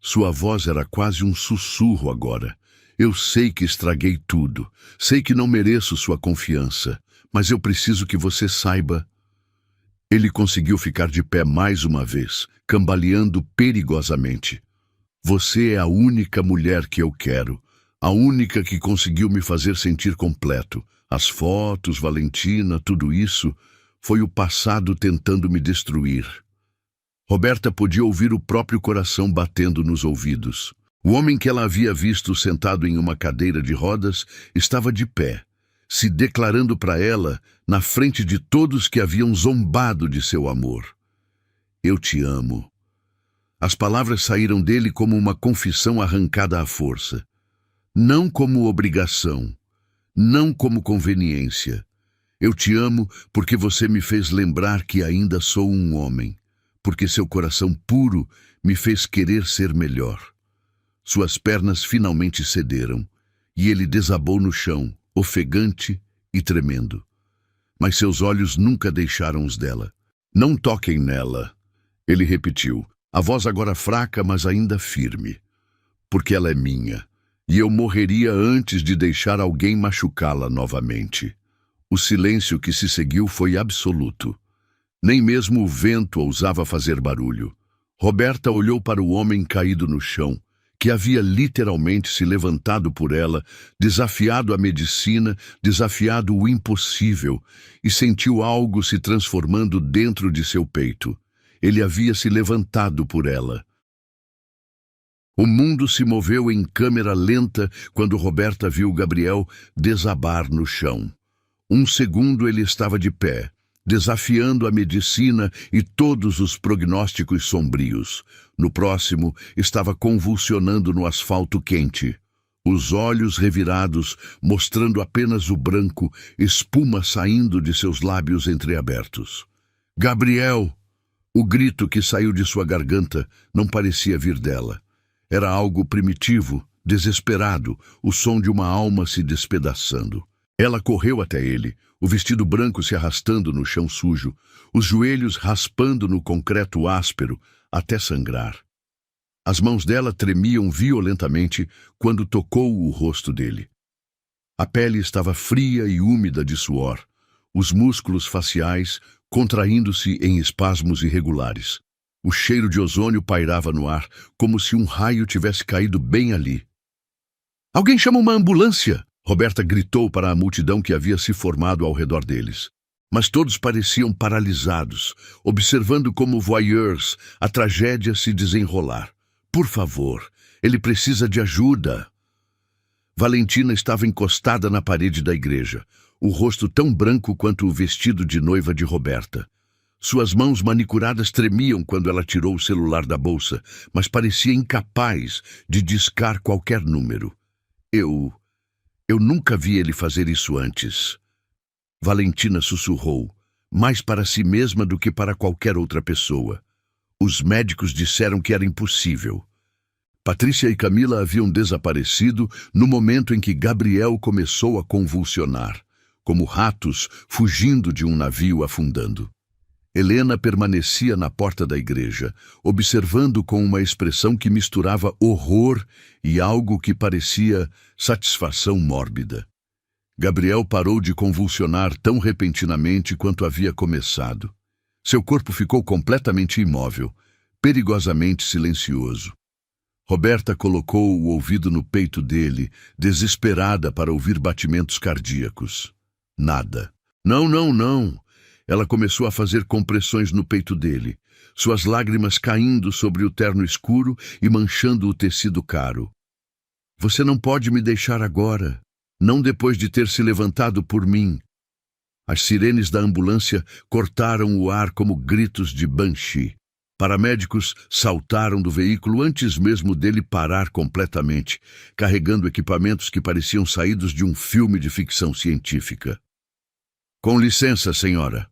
sua voz era quase um sussurro agora. Eu sei que estraguei tudo, sei que não mereço sua confiança, mas eu preciso que você saiba... Ele conseguiu ficar de pé mais uma vez, cambaleando perigosamente. Você é a única mulher que eu quero, a única que conseguiu me fazer sentir completo. As fotos, Valentina, tudo isso, foi o passado tentando me destruir. Roberta podia ouvir o próprio coração batendo nos ouvidos. O homem que ela havia visto sentado em uma cadeira de rodas estava de pé, se declarando para ela, na frente de todos que haviam zombado de seu amor. Eu te amo. As palavras saíram dele como uma confissão arrancada à força. Não como obrigação, não como conveniência. Eu te amo porque você me fez lembrar que ainda sou um homem, porque seu coração puro me fez querer ser melhor. Suas pernas finalmente cederam, e ele desabou no chão, ofegante e tremendo. Mas seus olhos nunca deixaram os dela. Não toquem nela, ele repetiu, a voz agora fraca, mas ainda firme. Porque ela é minha, e eu morreria antes de deixar alguém machucá-la novamente. O silêncio que se seguiu foi absoluto. Nem mesmo o vento ousava fazer barulho. Roberta olhou para o homem caído no chão, que havia literalmente se levantado por ela, desafiado a medicina, desafiado o impossível, e sentiu algo se transformando dentro de seu peito. Ele havia se levantado por ela. O mundo se moveu em câmera lenta quando Roberta viu Gabriel desabar no chão. Um segundo ele estava de pé, desafiando a medicina e todos os prognósticos sombrios. No próximo, estava convulsionando no asfalto quente. Os olhos revirados, mostrando apenas o branco, espuma saindo de seus lábios entreabertos. Gabriel! O grito que saiu de sua garganta não parecia vir dela. Era algo primitivo, desesperado, o som de uma alma se despedaçando. Ela correu até ele, o vestido branco se arrastando no chão sujo, os joelhos raspando no concreto áspero, até sangrar. As mãos dela tremiam violentamente quando tocou o rosto dele. A pele estava fria e úmida de suor, os músculos faciais contraindo-se em espasmos irregulares. O cheiro de ozônio pairava no ar, como se um raio tivesse caído bem ali. Alguém chama uma ambulância! Roberta gritou para a multidão que havia se formado ao redor deles. Mas todos pareciam paralisados, observando como voyeurs a tragédia se desenrolar. Por favor, ele precisa de ajuda. Valentina estava encostada na parede da igreja, o rosto tão branco quanto o vestido de noiva de Roberta. Suas mãos manicuradas tremiam quando ela tirou o celular da bolsa, mas parecia incapaz de discar qualquer número. Eu nunca vi ele fazer isso antes. Valentina sussurrou, mais para si mesma do que para qualquer outra pessoa. Os médicos disseram que era impossível. Patrícia e Camila haviam desaparecido no momento em que Gabriel começou a convulsionar, como ratos fugindo de um navio afundando. Helena permanecia na porta da igreja, observando com uma expressão que misturava horror e algo que parecia satisfação mórbida. Gabriel parou de convulsionar tão repentinamente quanto havia começado. Seu corpo ficou completamente imóvel, perigosamente silencioso. Roberta colocou o ouvido no peito dele, desesperada para ouvir batimentos cardíacos. Nada. Não, não, não. Ela começou a fazer compressões no peito dele, suas lágrimas caindo sobre o terno escuro e manchando o tecido caro. Você não pode me deixar agora, não depois de ter se levantado por mim. As sirenes da ambulância cortaram o ar como gritos de banshee. Paramédicos saltaram do veículo antes mesmo dele parar completamente, carregando equipamentos que pareciam saídos de um filme de ficção científica. Com licença, senhora.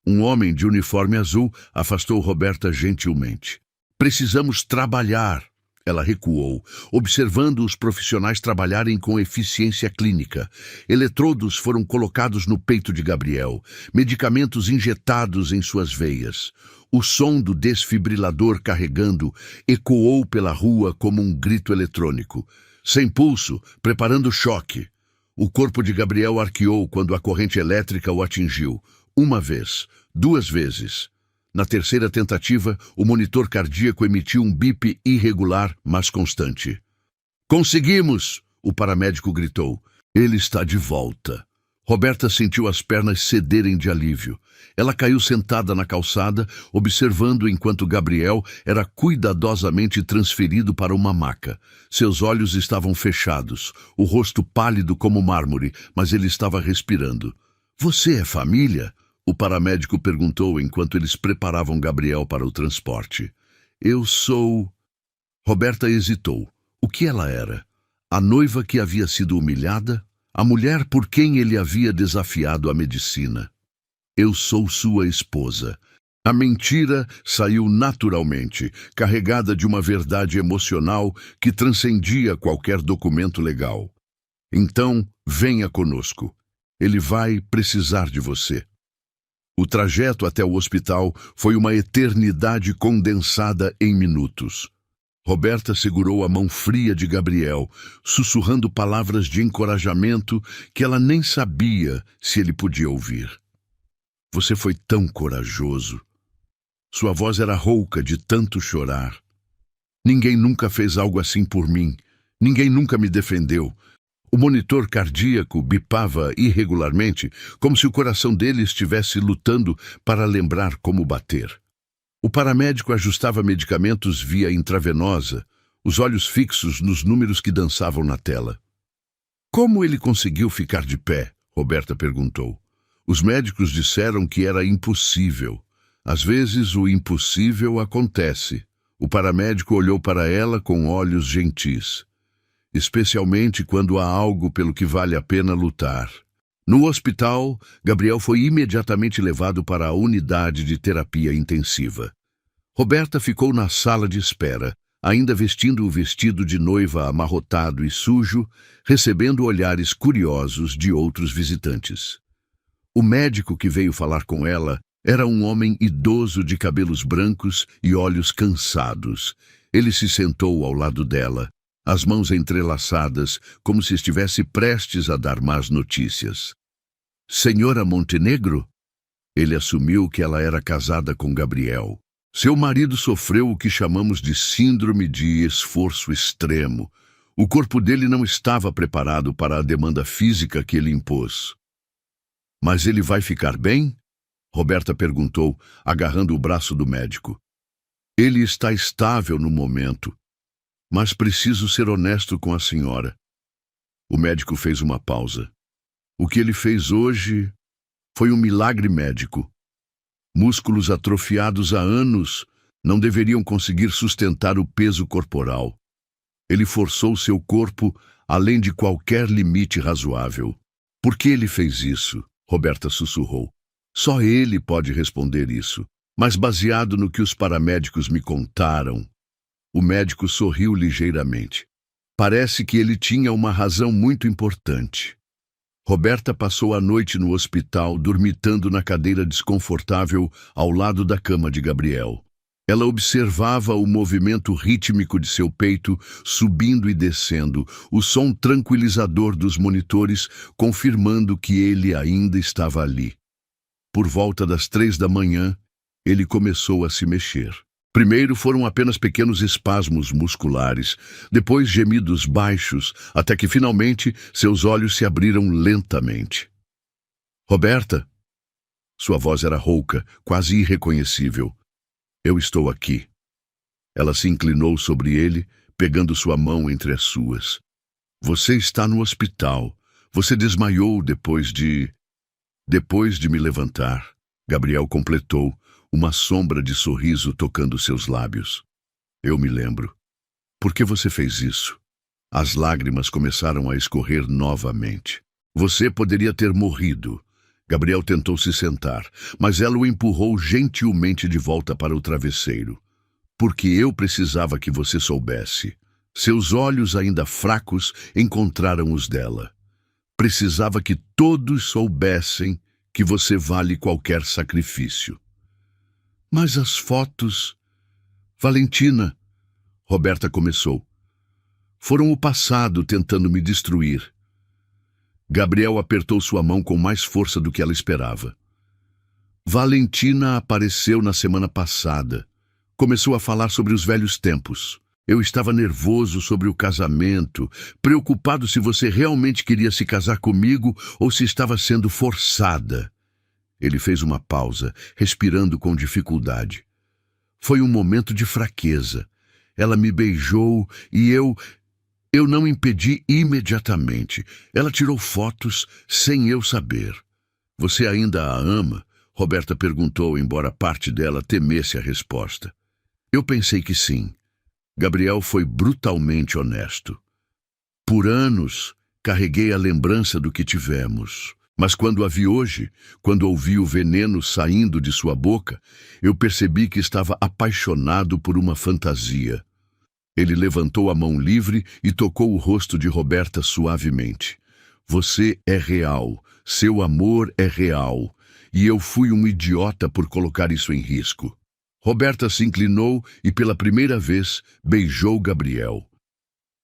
Um homem de uniforme azul afastou Roberta gentilmente. Precisamos trabalhar. Ela recuou, observando os profissionais trabalharem com eficiência clínica. Eletrodos foram colocados no peito de Gabriel, medicamentos injetados em suas veias. O som do desfibrilador carregando ecoou pela rua como um grito eletrônico. Sem pulso, preparando choque. O corpo de Gabriel arqueou quando a corrente elétrica o atingiu. Uma vez, 2 vezes. Na terceira tentativa, o monitor cardíaco emitiu um bip irregular, mas constante. Conseguimos! O paramédico gritou. Ele está de volta. Roberta sentiu as pernas cederem de alívio. Ela caiu sentada na calçada, observando enquanto Gabriel era cuidadosamente transferido para uma maca. Seus olhos estavam fechados, o rosto pálido como mármore, mas ele estava respirando. Você é família? O paramédico perguntou enquanto eles preparavam Gabriel para o transporte. Eu sou... Roberta hesitou. O que ela era? A noiva que havia sido humilhada? A mulher por quem ele havia desafiado a medicina? Eu sou sua esposa. A mentira saiu naturalmente, carregada de uma verdade emocional que transcendia qualquer documento legal. Então, venha conosco. Ele vai precisar de você. O trajeto até o hospital foi uma eternidade condensada em minutos. Roberta segurou a mão fria de Gabriel, sussurrando palavras de encorajamento que ela nem sabia se ele podia ouvir. Você foi tão corajoso. Sua voz era rouca de tanto chorar. Ninguém nunca fez algo assim por mim. Ninguém nunca me defendeu. O monitor cardíaco bipava irregularmente, como se o coração dele estivesse lutando para lembrar como bater. O paramédico ajustava medicamentos via intravenosa, os olhos fixos nos números que dançavam na tela. Como ele conseguiu ficar de pé? Roberta perguntou. Os médicos disseram que era impossível. Às vezes o impossível acontece. O paramédico olhou para ela com olhos gentis. Especialmente quando há algo pelo que vale a pena lutar. No hospital, Gabriel foi imediatamente levado para a unidade de terapia intensiva. Roberta ficou na sala de espera, ainda vestindo o vestido de noiva amarrotado e sujo, recebendo olhares curiosos de outros visitantes. O médico que veio falar com ela era um homem idoso de cabelos brancos e olhos cansados. Ele se sentou ao lado dela, as mãos entrelaçadas, como se estivesse prestes a dar más notícias. Senhora Montenegro? Ele assumiu que ela era casada com Gabriel. Seu marido sofreu o que chamamos de síndrome de esforço extremo. O corpo dele não estava preparado para a demanda física que ele impôs. Mas ele vai ficar bem? Roberta perguntou, agarrando o braço do médico. Ele está estável no momento. Mas preciso ser honesto com a senhora. O médico fez uma pausa. O que ele fez hoje foi um milagre médico. Músculos atrofiados há anos não deveriam conseguir sustentar o peso corporal. Ele forçou seu corpo além de qualquer limite razoável. Por que ele fez isso? Roberta sussurrou. Só ele pode responder isso. Mas baseado no que os paramédicos me contaram... O médico sorriu ligeiramente. Parece que ele tinha uma razão muito importante. Roberta passou a noite no hospital, dormitando na cadeira desconfortável ao lado da cama de Gabriel. Ela observava o movimento rítmico de seu peito, subindo e descendo, o som tranquilizador dos monitores, confirmando que ele ainda estava ali. Por volta das 3 da manhã, ele começou a se mexer. Primeiro foram apenas pequenos espasmos musculares, depois gemidos baixos, até que finalmente seus olhos se abriram lentamente. Roberta? Sua voz era rouca, quase irreconhecível. Eu estou aqui. Ela se inclinou sobre ele, pegando sua mão entre as suas. Você está no hospital. Você desmaiou depois de me levantar. Gabriel completou, uma sombra de sorriso tocando seus lábios. Eu me lembro. Por que você fez isso? As lágrimas começaram a escorrer novamente. Você poderia ter morrido. Gabriel tentou se sentar, mas ela o empurrou gentilmente de volta para o travesseiro. Porque eu precisava que você soubesse. Seus olhos ainda fracos encontraram os dela. Precisava que todos soubessem que você vale qualquer sacrifício. Mas as fotos... Valentina, Roberta começou. Foram o passado tentando me destruir. Gabriel apertou sua mão com mais força do que ela esperava. Valentina apareceu na semana passada. Começou a falar sobre os velhos tempos. Eu estava nervoso sobre o casamento, preocupado se você realmente queria se casar comigo ou se estava sendo forçada. Ele fez uma pausa, respirando com dificuldade. Foi um momento de fraqueza. Ela me beijou e eu não impedi imediatamente. Ela tirou fotos sem eu saber. Você ainda a ama? Roberta perguntou, embora parte dela temesse a resposta. Eu pensei que sim. Gabriel foi brutalmente honesto. Por anos, carreguei a lembrança do que tivemos. Mas quando a vi hoje, quando ouvi o veneno saindo de sua boca, eu percebi que estava apaixonado por uma fantasia. Ele levantou a mão livre e tocou o rosto de Roberta suavemente. Você é real, seu amor é real, e eu fui um idiota por colocar isso em risco. Roberta se inclinou e pela primeira vez beijou Gabriel.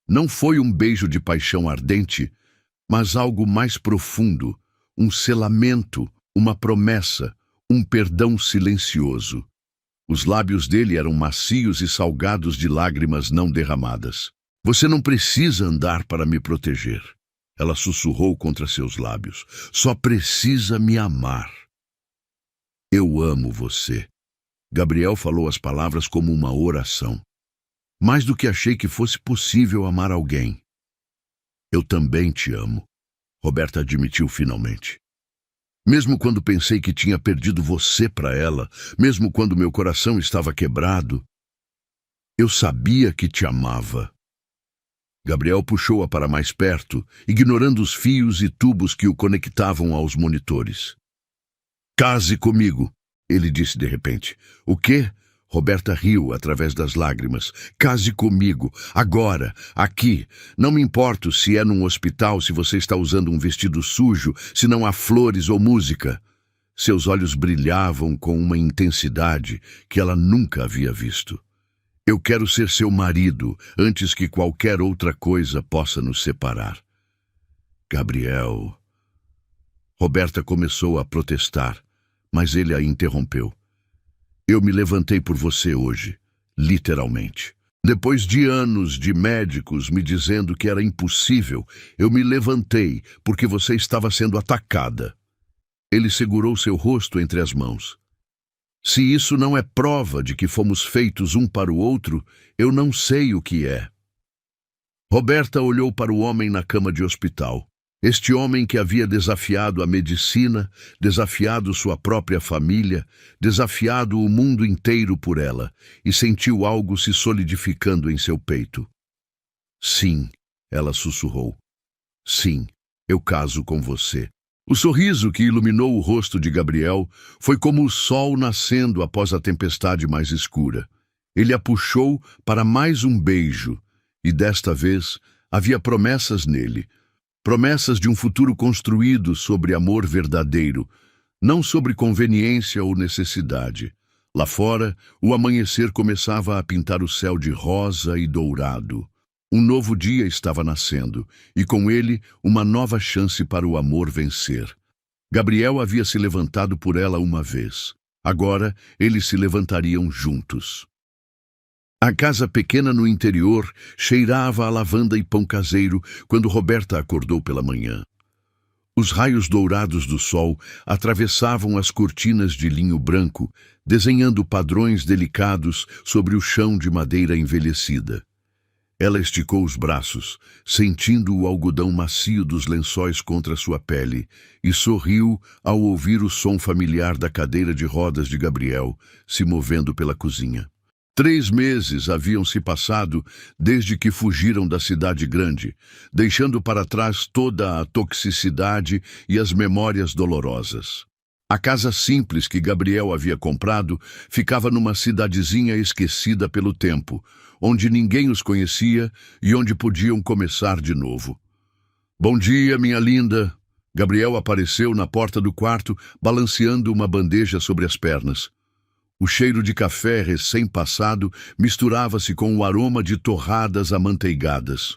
Não foi um beijo de paixão ardente, mas algo mais profundo, um selamento, uma promessa, um perdão silencioso. Os lábios dele eram macios e salgados de lágrimas não derramadas. Você não precisa andar para me proteger. Ela sussurrou contra seus lábios. Só precisa me amar. Eu amo você. Gabriel falou as palavras como uma oração. Mais do que achei que fosse possível amar alguém. Eu também te amo. Roberta admitiu finalmente. Mesmo quando pensei que tinha perdido você para ela, mesmo quando meu coração estava quebrado, eu sabia que te amava. Gabriel puxou-a para mais perto, ignorando os fios e tubos que o conectavam aos monitores. Case comigo, ele disse de repente. O quê? Roberta riu através das lágrimas. Case comigo, agora, aqui. Não me importo se é num hospital, se você está usando um vestido sujo, se não há flores ou música. Seus olhos brilhavam com uma intensidade que ela nunca havia visto. Eu quero ser seu marido antes que qualquer outra coisa possa nos separar. Gabriel... Roberta começou a protestar, mas ele a interrompeu. Eu me levantei por você hoje, literalmente. Depois de anos de médicos me dizendo que era impossível, eu me levantei porque você estava sendo atacada. Ele segurou seu rosto entre as mãos. Se isso não é prova de que fomos feitos um para o outro, eu não sei o que é. Roberta olhou para o homem na cama de hospital. Este homem que havia desafiado a medicina, desafiado sua própria família, desafiado o mundo inteiro por ela, e sentiu algo se solidificando em seu peito. Sim, ela sussurrou. Sim, eu caso com você. O sorriso que iluminou o rosto de Gabriel foi como o sol nascendo após a tempestade mais escura. Ele a puxou para mais um beijo, e desta vez havia promessas nele. Promessas de um futuro construído sobre amor verdadeiro, não sobre conveniência ou necessidade. Lá fora, o amanhecer começava a pintar o céu de rosa e dourado. Um novo dia estava nascendo, e com ele, uma nova chance para o amor vencer. Gabriel havia se levantado por ela uma vez. Agora, eles se levantariam juntos. A casa pequena no interior cheirava a lavanda e pão caseiro quando Roberta acordou pela manhã. Os raios dourados do sol atravessavam as cortinas de linho branco, desenhando padrões delicados sobre o chão de madeira envelhecida. Ela esticou os braços, sentindo o algodão macio dos lençóis contra sua pele, e sorriu ao ouvir o som familiar da cadeira de rodas de Gabriel se movendo pela cozinha. 3 meses haviam se passado desde que fugiram da cidade grande, deixando para trás toda a toxicidade e as memórias dolorosas. A casa simples que Gabriel havia comprado ficava numa cidadezinha esquecida pelo tempo, onde ninguém os conhecia e onde podiam começar de novo. "Bom dia, minha linda." Gabriel apareceu na porta do quarto, balanceando uma bandeja sobre as pernas. O cheiro de café recém-passado misturava-se com o aroma de torradas amanteigadas.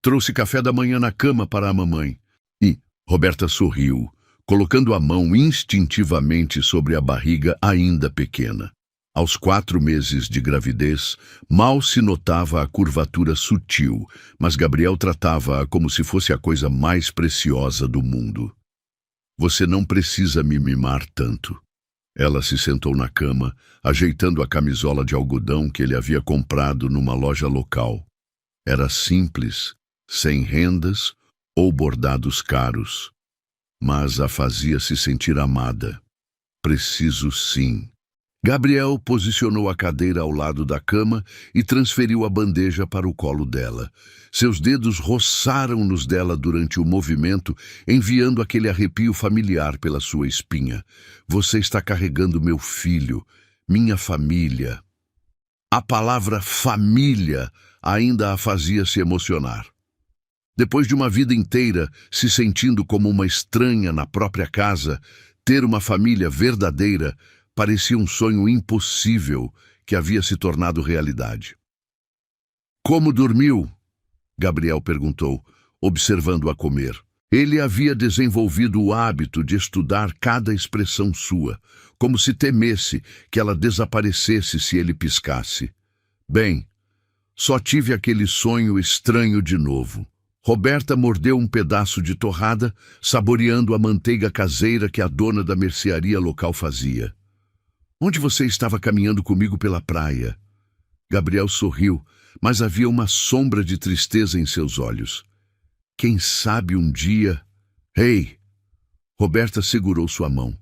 "Trouxe café da manhã na cama para a mamãe." E Roberta sorriu, colocando a mão instintivamente sobre a barriga ainda pequena. Aos 4 meses de gravidez, mal se notava a curvatura sutil, mas Gabriel tratava-a como se fosse a coisa mais preciosa do mundo. "Você não precisa me mimar tanto." Ela se sentou na cama, ajeitando a camisola de algodão que ele havia comprado numa loja local. Era simples, sem rendas ou bordados caros, mas a fazia se sentir amada. "Preciso sim." Gabriel posicionou a cadeira ao lado da cama e transferiu a bandeja para o colo dela. Seus dedos roçaram nos dela durante o movimento, enviando aquele arrepio familiar pela sua espinha. "Você está carregando meu filho, minha família." A palavra família ainda a fazia se emocionar. Depois de uma vida inteira se sentindo como uma estranha na própria casa, ter uma família verdadeira parecia um sonho impossível que havia se tornado realidade. "Como dormiu?" Gabriel perguntou, observando-a comer. Ele havia desenvolvido o hábito de estudar cada expressão sua, como se temesse que ela desaparecesse se ele piscasse. "Bem, só tive aquele sonho estranho de novo." Roberta mordeu um pedaço de torrada, saboreando a manteiga caseira que a dona da mercearia local fazia. "Onde você estava caminhando comigo pela praia?" Gabriel sorriu, mas havia uma sombra de tristeza em seus olhos. "Quem sabe um dia..." "Ei!" Roberta segurou sua mão.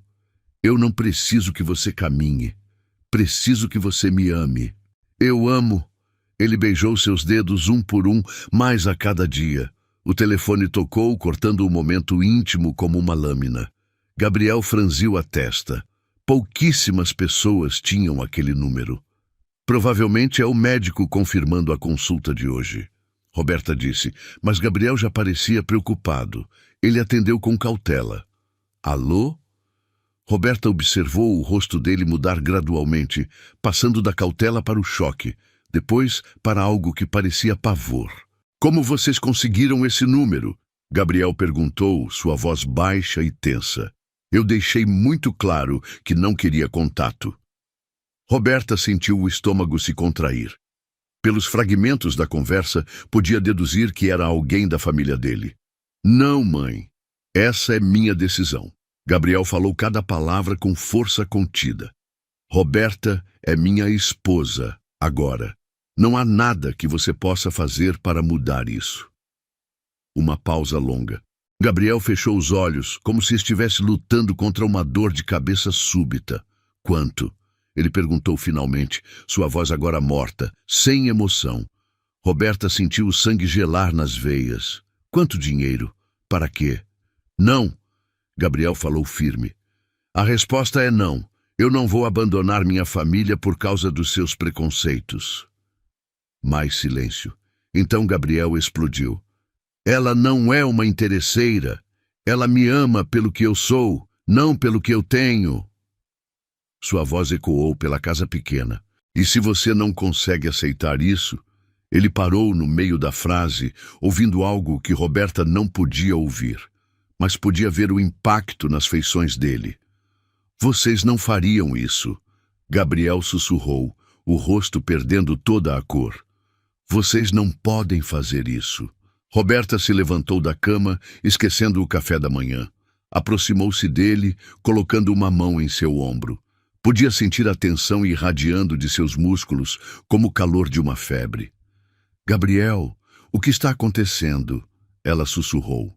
"Eu não preciso que você caminhe. Preciso que você me ame." "Eu amo." Ele beijou seus dedos um por um, mais a cada dia. O telefone tocou, cortando o momento íntimo como uma lâmina. Gabriel franziu a testa. Pouquíssimas pessoas tinham aquele número. "Provavelmente é o médico confirmando a consulta de hoje." Roberta disse, mas Gabriel já parecia preocupado. Ele atendeu com cautela. "Alô?" Roberta observou o rosto dele mudar gradualmente, passando da cautela para o choque, depois para algo que parecia pavor. "Como vocês conseguiram esse número?" Gabriel perguntou, sua voz baixa e tensa. "Eu deixei muito claro que não queria contato." Roberta sentiu o estômago se contrair. Pelos fragmentos da conversa, podia deduzir que era alguém da família dele. "Não, mãe. Essa é minha decisão." Gabriel falou cada palavra com força contida. "Roberta é minha esposa, agora. Não há nada que você possa fazer para mudar isso." Uma pausa longa. Gabriel fechou os olhos, como se estivesse lutando contra uma dor de cabeça súbita. "Quanto?" Ele perguntou finalmente, sua voz agora morta, sem emoção. Roberta sentiu o sangue gelar nas veias. "Quanto dinheiro? Para quê?" "Não." Gabriel falou firme. "A resposta é não. Eu não vou abandonar minha família por causa dos seus preconceitos." Mais silêncio. Então Gabriel explodiu. Ela não é uma interesseira. Ela me ama pelo que eu sou, não pelo que eu tenho. Sua voz ecoou pela casa pequena. E se você não consegue aceitar isso... Ele parou no meio da frase, ouvindo algo que Roberta não podia ouvir, mas podia ver o impacto nas feições dele. Vocês não fariam isso, Gabriel sussurrou, o rosto perdendo toda a cor. Vocês não podem fazer isso. Roberta se levantou da cama, esquecendo o café da manhã. Aproximou-se dele, colocando uma mão em seu ombro. Podia sentir a tensão irradiando de seus músculos, como o calor de uma febre. Gabriel, o que está acontecendo? Ela sussurrou.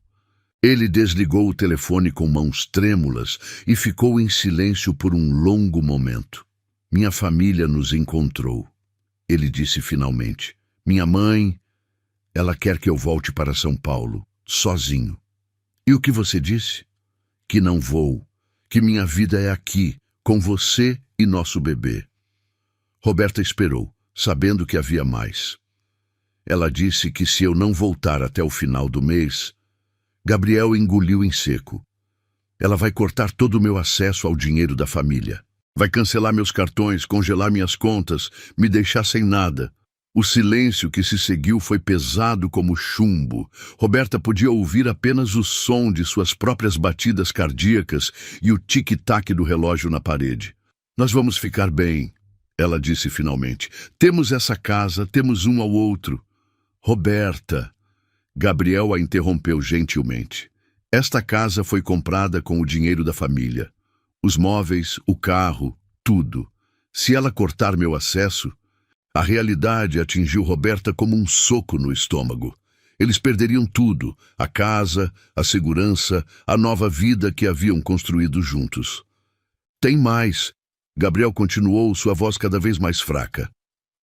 Ele desligou o telefone com mãos trêmulas e ficou em silêncio por um longo momento. Minha família nos encontrou. Ele disse finalmente. Minha mãe, ela quer que eu volte para São Paulo, sozinho. E o que você disse? Que não vou, que minha vida é aqui, com você e nosso bebê. Roberta esperou, sabendo que havia mais. Ela disse que se eu não voltar até o final do mês, Gabriel engoliu em seco. Ela vai cortar todo o meu acesso ao dinheiro da família. Vai cancelar meus cartões, congelar minhas contas, me deixar sem nada. O silêncio que se seguiu foi pesado como chumbo. Roberta podia ouvir apenas o som de suas próprias batidas cardíacas e o tic-tac do relógio na parede. Nós vamos ficar bem, ela disse finalmente. Temos essa casa, temos um ao outro. Roberta, Gabriel a interrompeu gentilmente. Esta casa foi comprada com o dinheiro da família. Os móveis, o carro, tudo. Se ela cortar meu acesso... A realidade atingiu Roberta como um soco no estômago. Eles perderiam tudo, a casa, a segurança, a nova vida que haviam construído juntos. Tem mais. Gabriel continuou, sua voz cada vez mais fraca.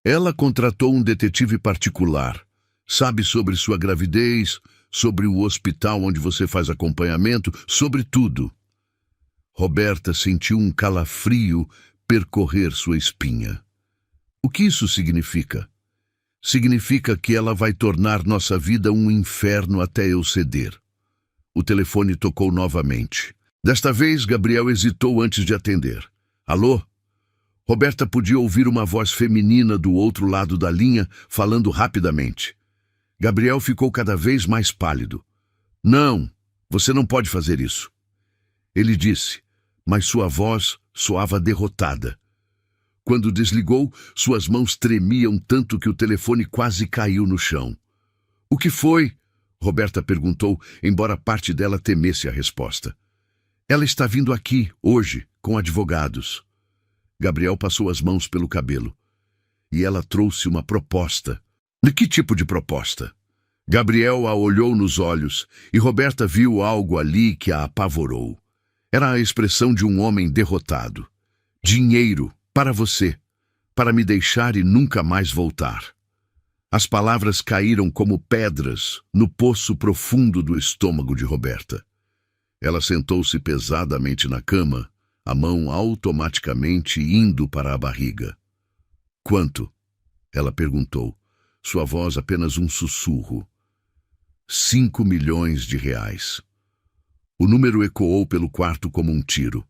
Ela contratou um detetive particular. Sabe sobre sua gravidez, sobre o hospital onde você faz acompanhamento, sobre tudo. Roberta sentiu um calafrio percorrer sua espinha. O que isso significa? Significa que ela vai tornar nossa vida um inferno até eu ceder. O telefone tocou novamente. Desta vez, Gabriel hesitou antes de atender. Alô? Roberta podia ouvir uma voz feminina do outro lado da linha, falando rapidamente. Gabriel ficou cada vez mais pálido. Não, você não pode fazer isso. Ele disse, mas sua voz soava derrotada. Quando desligou, suas mãos tremiam tanto que o telefone quase caiu no chão. O que foi? Roberta perguntou, embora parte dela temesse a resposta. Ela está vindo aqui, hoje, com advogados. Gabriel passou as mãos pelo cabelo. E ela trouxe uma proposta. De que tipo de proposta? Gabriel a olhou nos olhos, e Roberta viu algo ali que a apavorou. Era a expressão de um homem derrotado. Dinheiro. Para você, para me deixar e nunca mais voltar. As palavras caíram como pedras no poço profundo do estômago de Roberta. Ela sentou-se pesadamente na cama, a mão automaticamente indo para a barriga. Quanto? Ela perguntou, sua voz apenas um sussurro. 5 milhões de reais. O número ecoou pelo quarto como um tiro.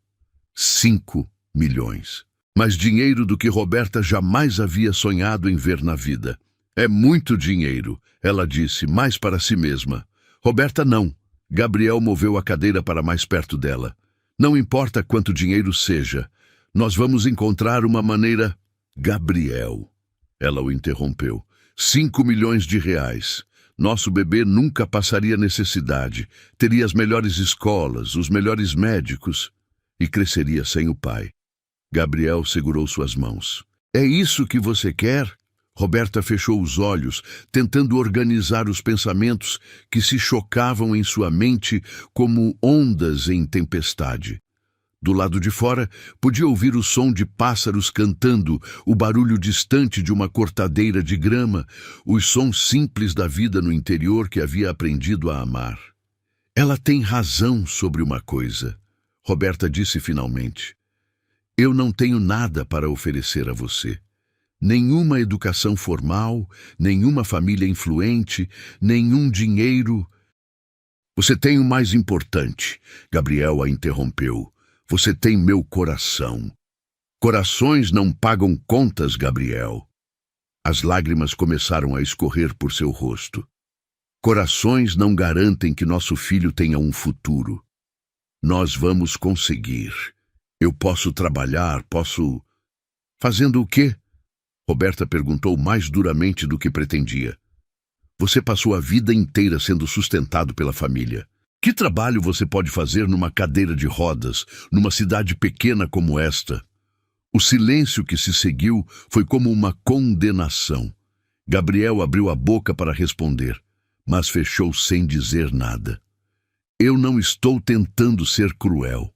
5 milhões. Mais dinheiro do que Roberta jamais havia sonhado em ver na vida. É muito dinheiro, ela disse, mais para si mesma. Roberta não. Gabriel moveu a cadeira para mais perto dela. Não importa quanto dinheiro seja, nós vamos encontrar uma maneira... Gabriel, ela o interrompeu. 5 milhões de reais. Nosso bebê nunca passaria necessidade. Teria as melhores escolas, os melhores médicos e cresceria sem o pai. Gabriel segurou suas mãos. É isso que você quer? Roberta fechou os olhos, tentando organizar os pensamentos que se chocavam em sua mente como ondas em tempestade. Do lado de fora, podia ouvir o som de pássaros cantando, o barulho distante de uma cortadeira de grama, os sons simples da vida no interior que havia aprendido a amar. Ela tem razão sobre uma coisa, Roberta disse finalmente. Eu não tenho nada para oferecer a você. Nenhuma educação formal, nenhuma família influente, nenhum dinheiro, Você tem o mais importante, Gabriel a interrompeu. Você tem meu coração. Corações não pagam contas, Gabriel. As lágrimas começaram a escorrer por seu rosto. Corações não garantem que nosso filho tenha um futuro. Nós vamos conseguir. Eu posso trabalhar, posso... Fazendo o quê? Roberta perguntou mais duramente do que pretendia. Você passou a vida inteira sendo sustentado pela família. Que trabalho você pode fazer numa cadeira de rodas, numa cidade pequena como esta? O silêncio que se seguiu foi como uma condenação. Gabriel abriu a boca para responder, mas fechou sem dizer nada. Eu não estou tentando ser cruel.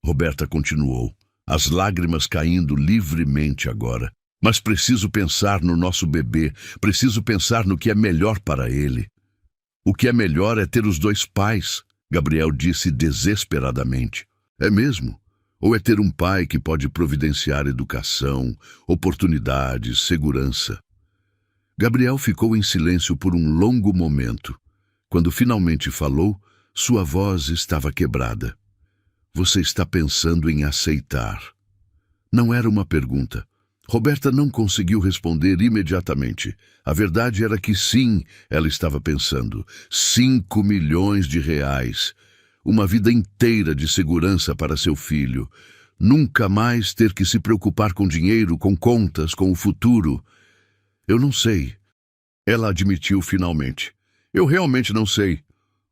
Roberta continuou, as lágrimas caindo livremente agora. Mas preciso pensar no nosso bebê, preciso pensar no que é melhor para ele. O que é melhor é ter os dois pais, Gabriel disse desesperadamente. É mesmo? Ou é ter um pai que pode providenciar educação, oportunidades, segurança? Gabriel ficou em silêncio por um longo momento. Quando finalmente falou, sua voz estava quebrada. Você está pensando em aceitar. Não era uma pergunta. Roberta não conseguiu responder imediatamente. A verdade era que sim, ela estava pensando. 5 milhões de reais. Uma vida inteira de segurança para seu filho. Nunca mais ter que se preocupar com dinheiro, com contas, com o futuro. Eu não sei. Ela admitiu finalmente. Eu realmente não sei.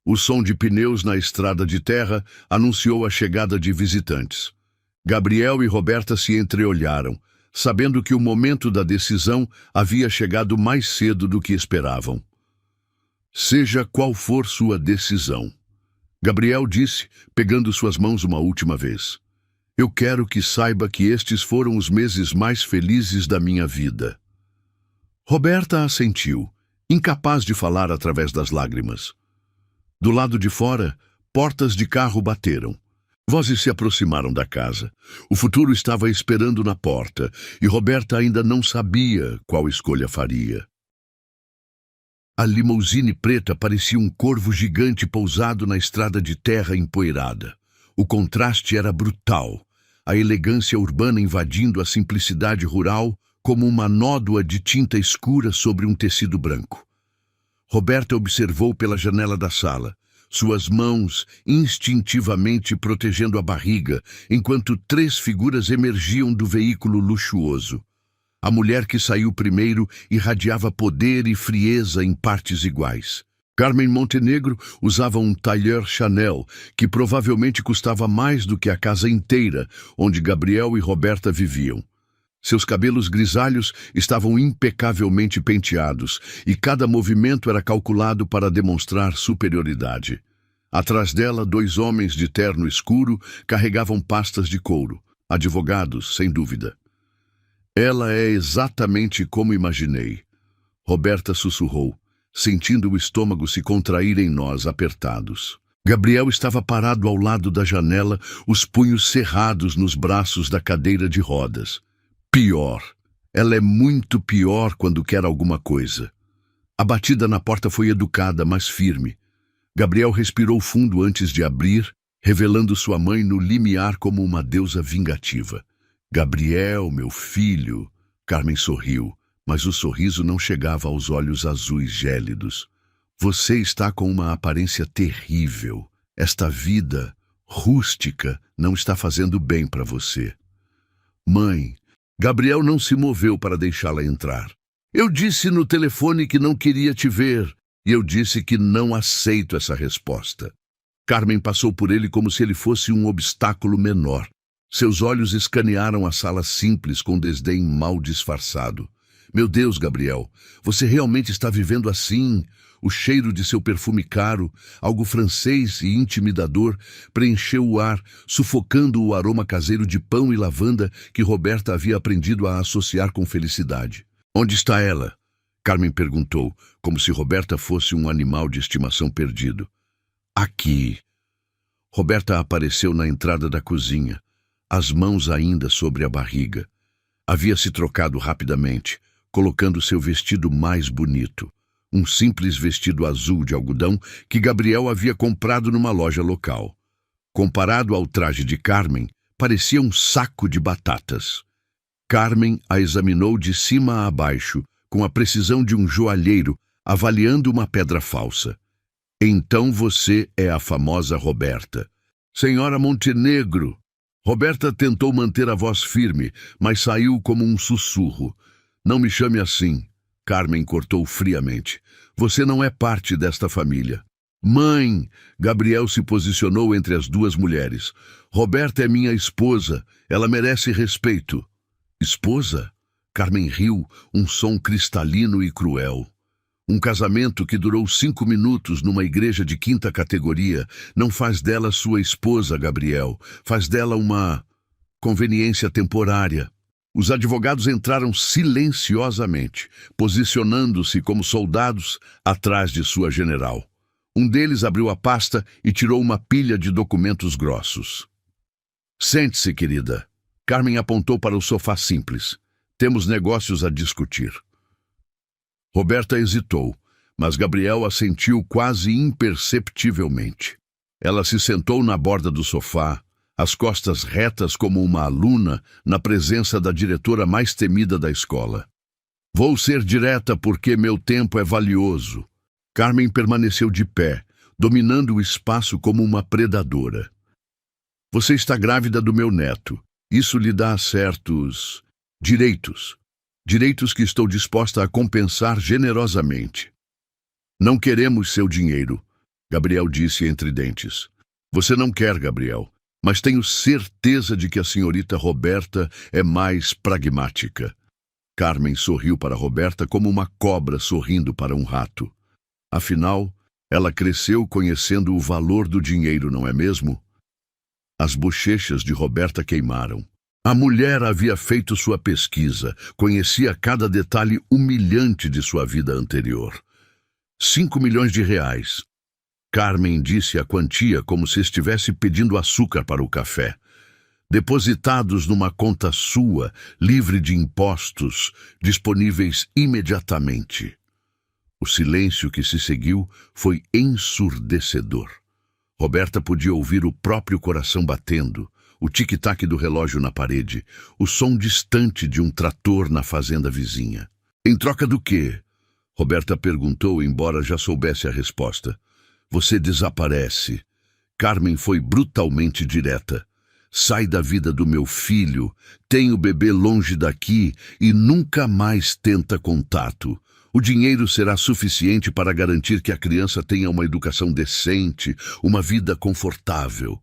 O som de pneus na estrada de terra anunciou a chegada de visitantes. Gabriel e Roberta se entreolharam, sabendo que o momento da decisão havia chegado mais cedo do que esperavam. Seja qual for sua decisão, Gabriel disse, pegando suas mãos uma última vez. Eu quero que saiba que estes foram os meses mais felizes da minha vida. Roberta assentiu, incapaz de falar através das lágrimas. Do lado de fora, portas de carro bateram. Vozes se aproximaram da casa. O futuro estava esperando na porta, e Roberta ainda não sabia qual escolha faria. A limusine preta parecia um corvo gigante pousado na estrada de terra empoeirada. O contraste era brutal, a elegância urbana invadindo a simplicidade rural como uma nódoa de tinta escura sobre um tecido branco. Roberta observou pela janela da sala, suas mãos instintivamente protegendo a barriga, enquanto 3 figuras emergiam do veículo luxuoso. A mulher que saiu primeiro irradiava poder e frieza em partes iguais. Carmen Montenegro usava um tailleur Chanel, que provavelmente custava mais do que a casa inteira onde Gabriel e Roberta viviam. Seus cabelos grisalhos estavam impecavelmente penteados, e cada movimento era calculado para demonstrar superioridade. Atrás dela, 2 homens de terno escuro carregavam pastas de couro. Advogados, sem dúvida. Ela é exatamente como imaginei. Roberta sussurrou, sentindo o estômago se contrair em nós apertados. Gabriel estava parado ao lado da janela, os punhos cerrados nos braços da cadeira de rodas. Pior. Ela é muito pior quando quer alguma coisa. A batida na porta foi educada, mas firme. Gabriel respirou fundo antes de abrir, revelando sua mãe no limiar como uma deusa vingativa. Gabriel, meu filho. Carmen sorriu, mas o sorriso não chegava aos olhos azuis gélidos. Você está com uma aparência terrível. Esta vida rústica não está fazendo bem para você. Mãe, Gabriel não se moveu para deixá-la entrar. Eu disse no telefone que não queria te ver, e eu disse que não aceito essa resposta. Carmen passou por ele como se ele fosse um obstáculo menor. Seus olhos escanearam a sala simples com desdém mal disfarçado. Meu Deus, Gabriel, você realmente está vivendo assim? O cheiro de seu perfume caro, algo francês e intimidador, preencheu o ar, sufocando o aroma caseiro de pão e lavanda que Roberta havia aprendido a associar com felicidade. Onde está ela? Carmen perguntou, como se Roberta fosse um animal de estimação perdido. Aqui. Roberta apareceu na entrada da cozinha, as mãos ainda sobre a barriga. Havia se trocado rapidamente, colocando seu vestido mais bonito. um simples vestido azul de algodão que Gabriel havia comprado numa loja local. Comparado ao traje de Carmen, parecia um saco de batatas. Carmen a examinou de cima a baixo, com a precisão de um joalheiro, avaliando uma pedra falsa. Então você é a famosa Roberta. Senhora Montenegro! Roberta tentou manter a voz firme, mas saiu como um sussurro. Não me chame assim. Carmen cortou friamente. Você não é parte desta família. Mãe! Gabriel se posicionou entre as duas mulheres. Roberta é minha esposa. Ela merece respeito. Esposa? Carmen riu, um som cristalino e cruel. Um casamento que durou 5 minutos numa igreja de 5ª categoria não faz dela sua esposa, Gabriel. Faz dela uma conveniência temporária. Os advogados entraram silenciosamente, posicionando-se como soldados atrás de sua general. Um deles abriu a pasta e tirou uma pilha de documentos grossos. Sente-se, querida. Carmen apontou para o sofá simples. Temos negócios a discutir. Roberta hesitou, mas Gabriel assentiu quase imperceptivelmente. Ela se sentou na borda do sofá, as costas retas como uma aluna na presença da diretora mais temida da escola. Vou ser direta porque meu tempo é valioso. Carmen permaneceu de pé, dominando o espaço como uma predadora. Você está grávida do meu neto. Isso lhe dá certos direitos. Direitos que estou disposta a compensar generosamente. Não queremos seu dinheiro, Gabriel disse entre dentes. Você não quer, Gabriel, mas tenho certeza de que a senhorita Roberta é mais pragmática. Carmen sorriu para Roberta como uma cobra sorrindo para um rato. Afinal, ela cresceu conhecendo o valor do dinheiro, não é mesmo? As bochechas de Roberta queimaram. A mulher havia feito sua pesquisa, conhecia cada detalhe humilhante de sua vida anterior. 5 milhões de reais. Carmen disse a quantia como se estivesse pedindo açúcar para o café. Depositados numa conta sua, livre de impostos, disponíveis imediatamente. O silêncio que se seguiu foi ensurdecedor. Roberta podia ouvir o próprio coração batendo, o tic-tac do relógio na parede, o som distante de um trator na fazenda vizinha. Em troca do quê? Roberta perguntou, embora já soubesse a resposta. Você desaparece. Carmen foi brutalmente direta. Sai da vida do meu filho, tem o bebê longe daqui e nunca mais tenta contato. O dinheiro será suficiente para garantir que a criança tenha uma educação decente, uma vida confortável.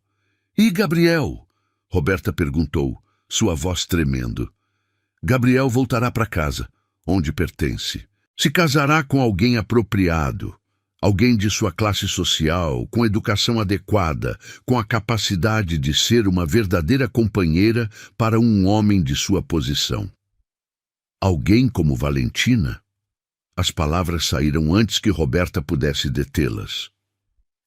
E Gabriel? Roberta perguntou, sua voz tremendo. Gabriel voltará para casa, onde pertence. Se casará com alguém apropriado, alguém de sua classe social, com educação adequada, com a capacidade de ser uma verdadeira companheira para um homem de sua posição. Alguém como Valentina? As palavras saíram antes que Roberta pudesse detê-las.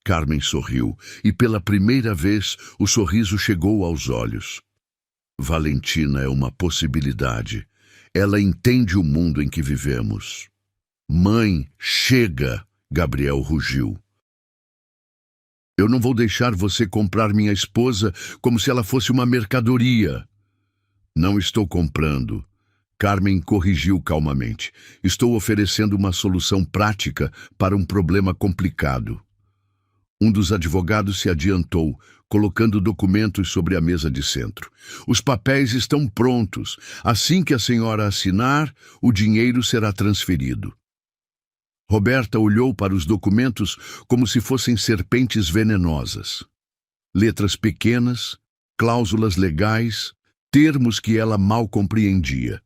Carmen sorriu, e pela primeira vez o sorriso chegou aos olhos. Valentina é uma possibilidade. Ela entende o mundo em que vivemos. Mãe, chega! Gabriel rugiu. Eu não vou deixar você comprar minha esposa como se ela fosse uma mercadoria. Não estou comprando. Carmen corrigiu calmamente. Estou oferecendo uma solução prática para um problema complicado. Um dos advogados se adiantou, colocando documentos sobre a mesa de centro. Os papéis estão prontos. Assim que a senhora assinar, o dinheiro será transferido. Roberta olhou para os documentos como se fossem serpentes venenosas. Letras pequenas, cláusulas legais, termos que ela mal compreendia.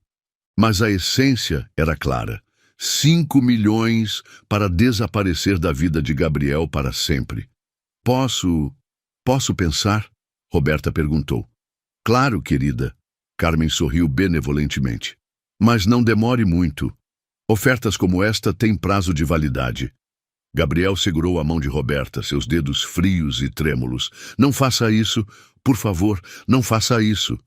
Mas a essência era clara. 5 milhões para desaparecer da vida de Gabriel para sempre. Posso pensar? Roberta perguntou. Claro, querida. Carmen sorriu benevolentemente. Mas não demore muito. Ofertas como esta têm prazo de validade. Gabriel segurou a mão de Roberta, seus dedos frios e trêmulos. Não faça isso. Por favor, não faça isso.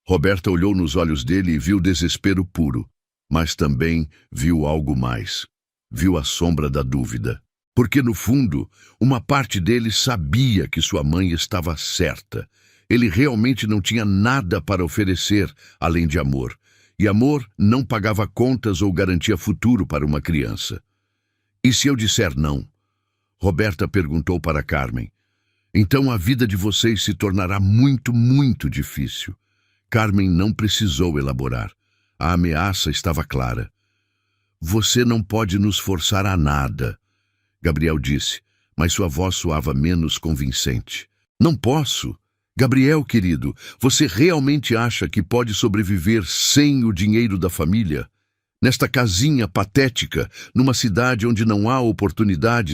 Roberta olhou nos olhos dele e viu desespero puro. Mas também viu algo mais. viu a sombra da dúvida. Porque, no fundo, uma parte dele sabia que sua mãe estava certa. Ele realmente não tinha nada para oferecer, além de amor. E amor não pagava contas ou garantia futuro para uma criança. E se eu disser não? Roberta perguntou para Carmen. Então a vida de vocês se tornará muito, muito difícil. Carmen não precisou elaborar. A ameaça estava clara. Você não pode nos forçar a nada, Gabriel disse, mas sua voz soava menos convincente. Não posso. Gabriel, querido, você realmente acha que pode sobreviver sem o dinheiro da família? Nesta casinha patética, numa cidade onde não há oportunidades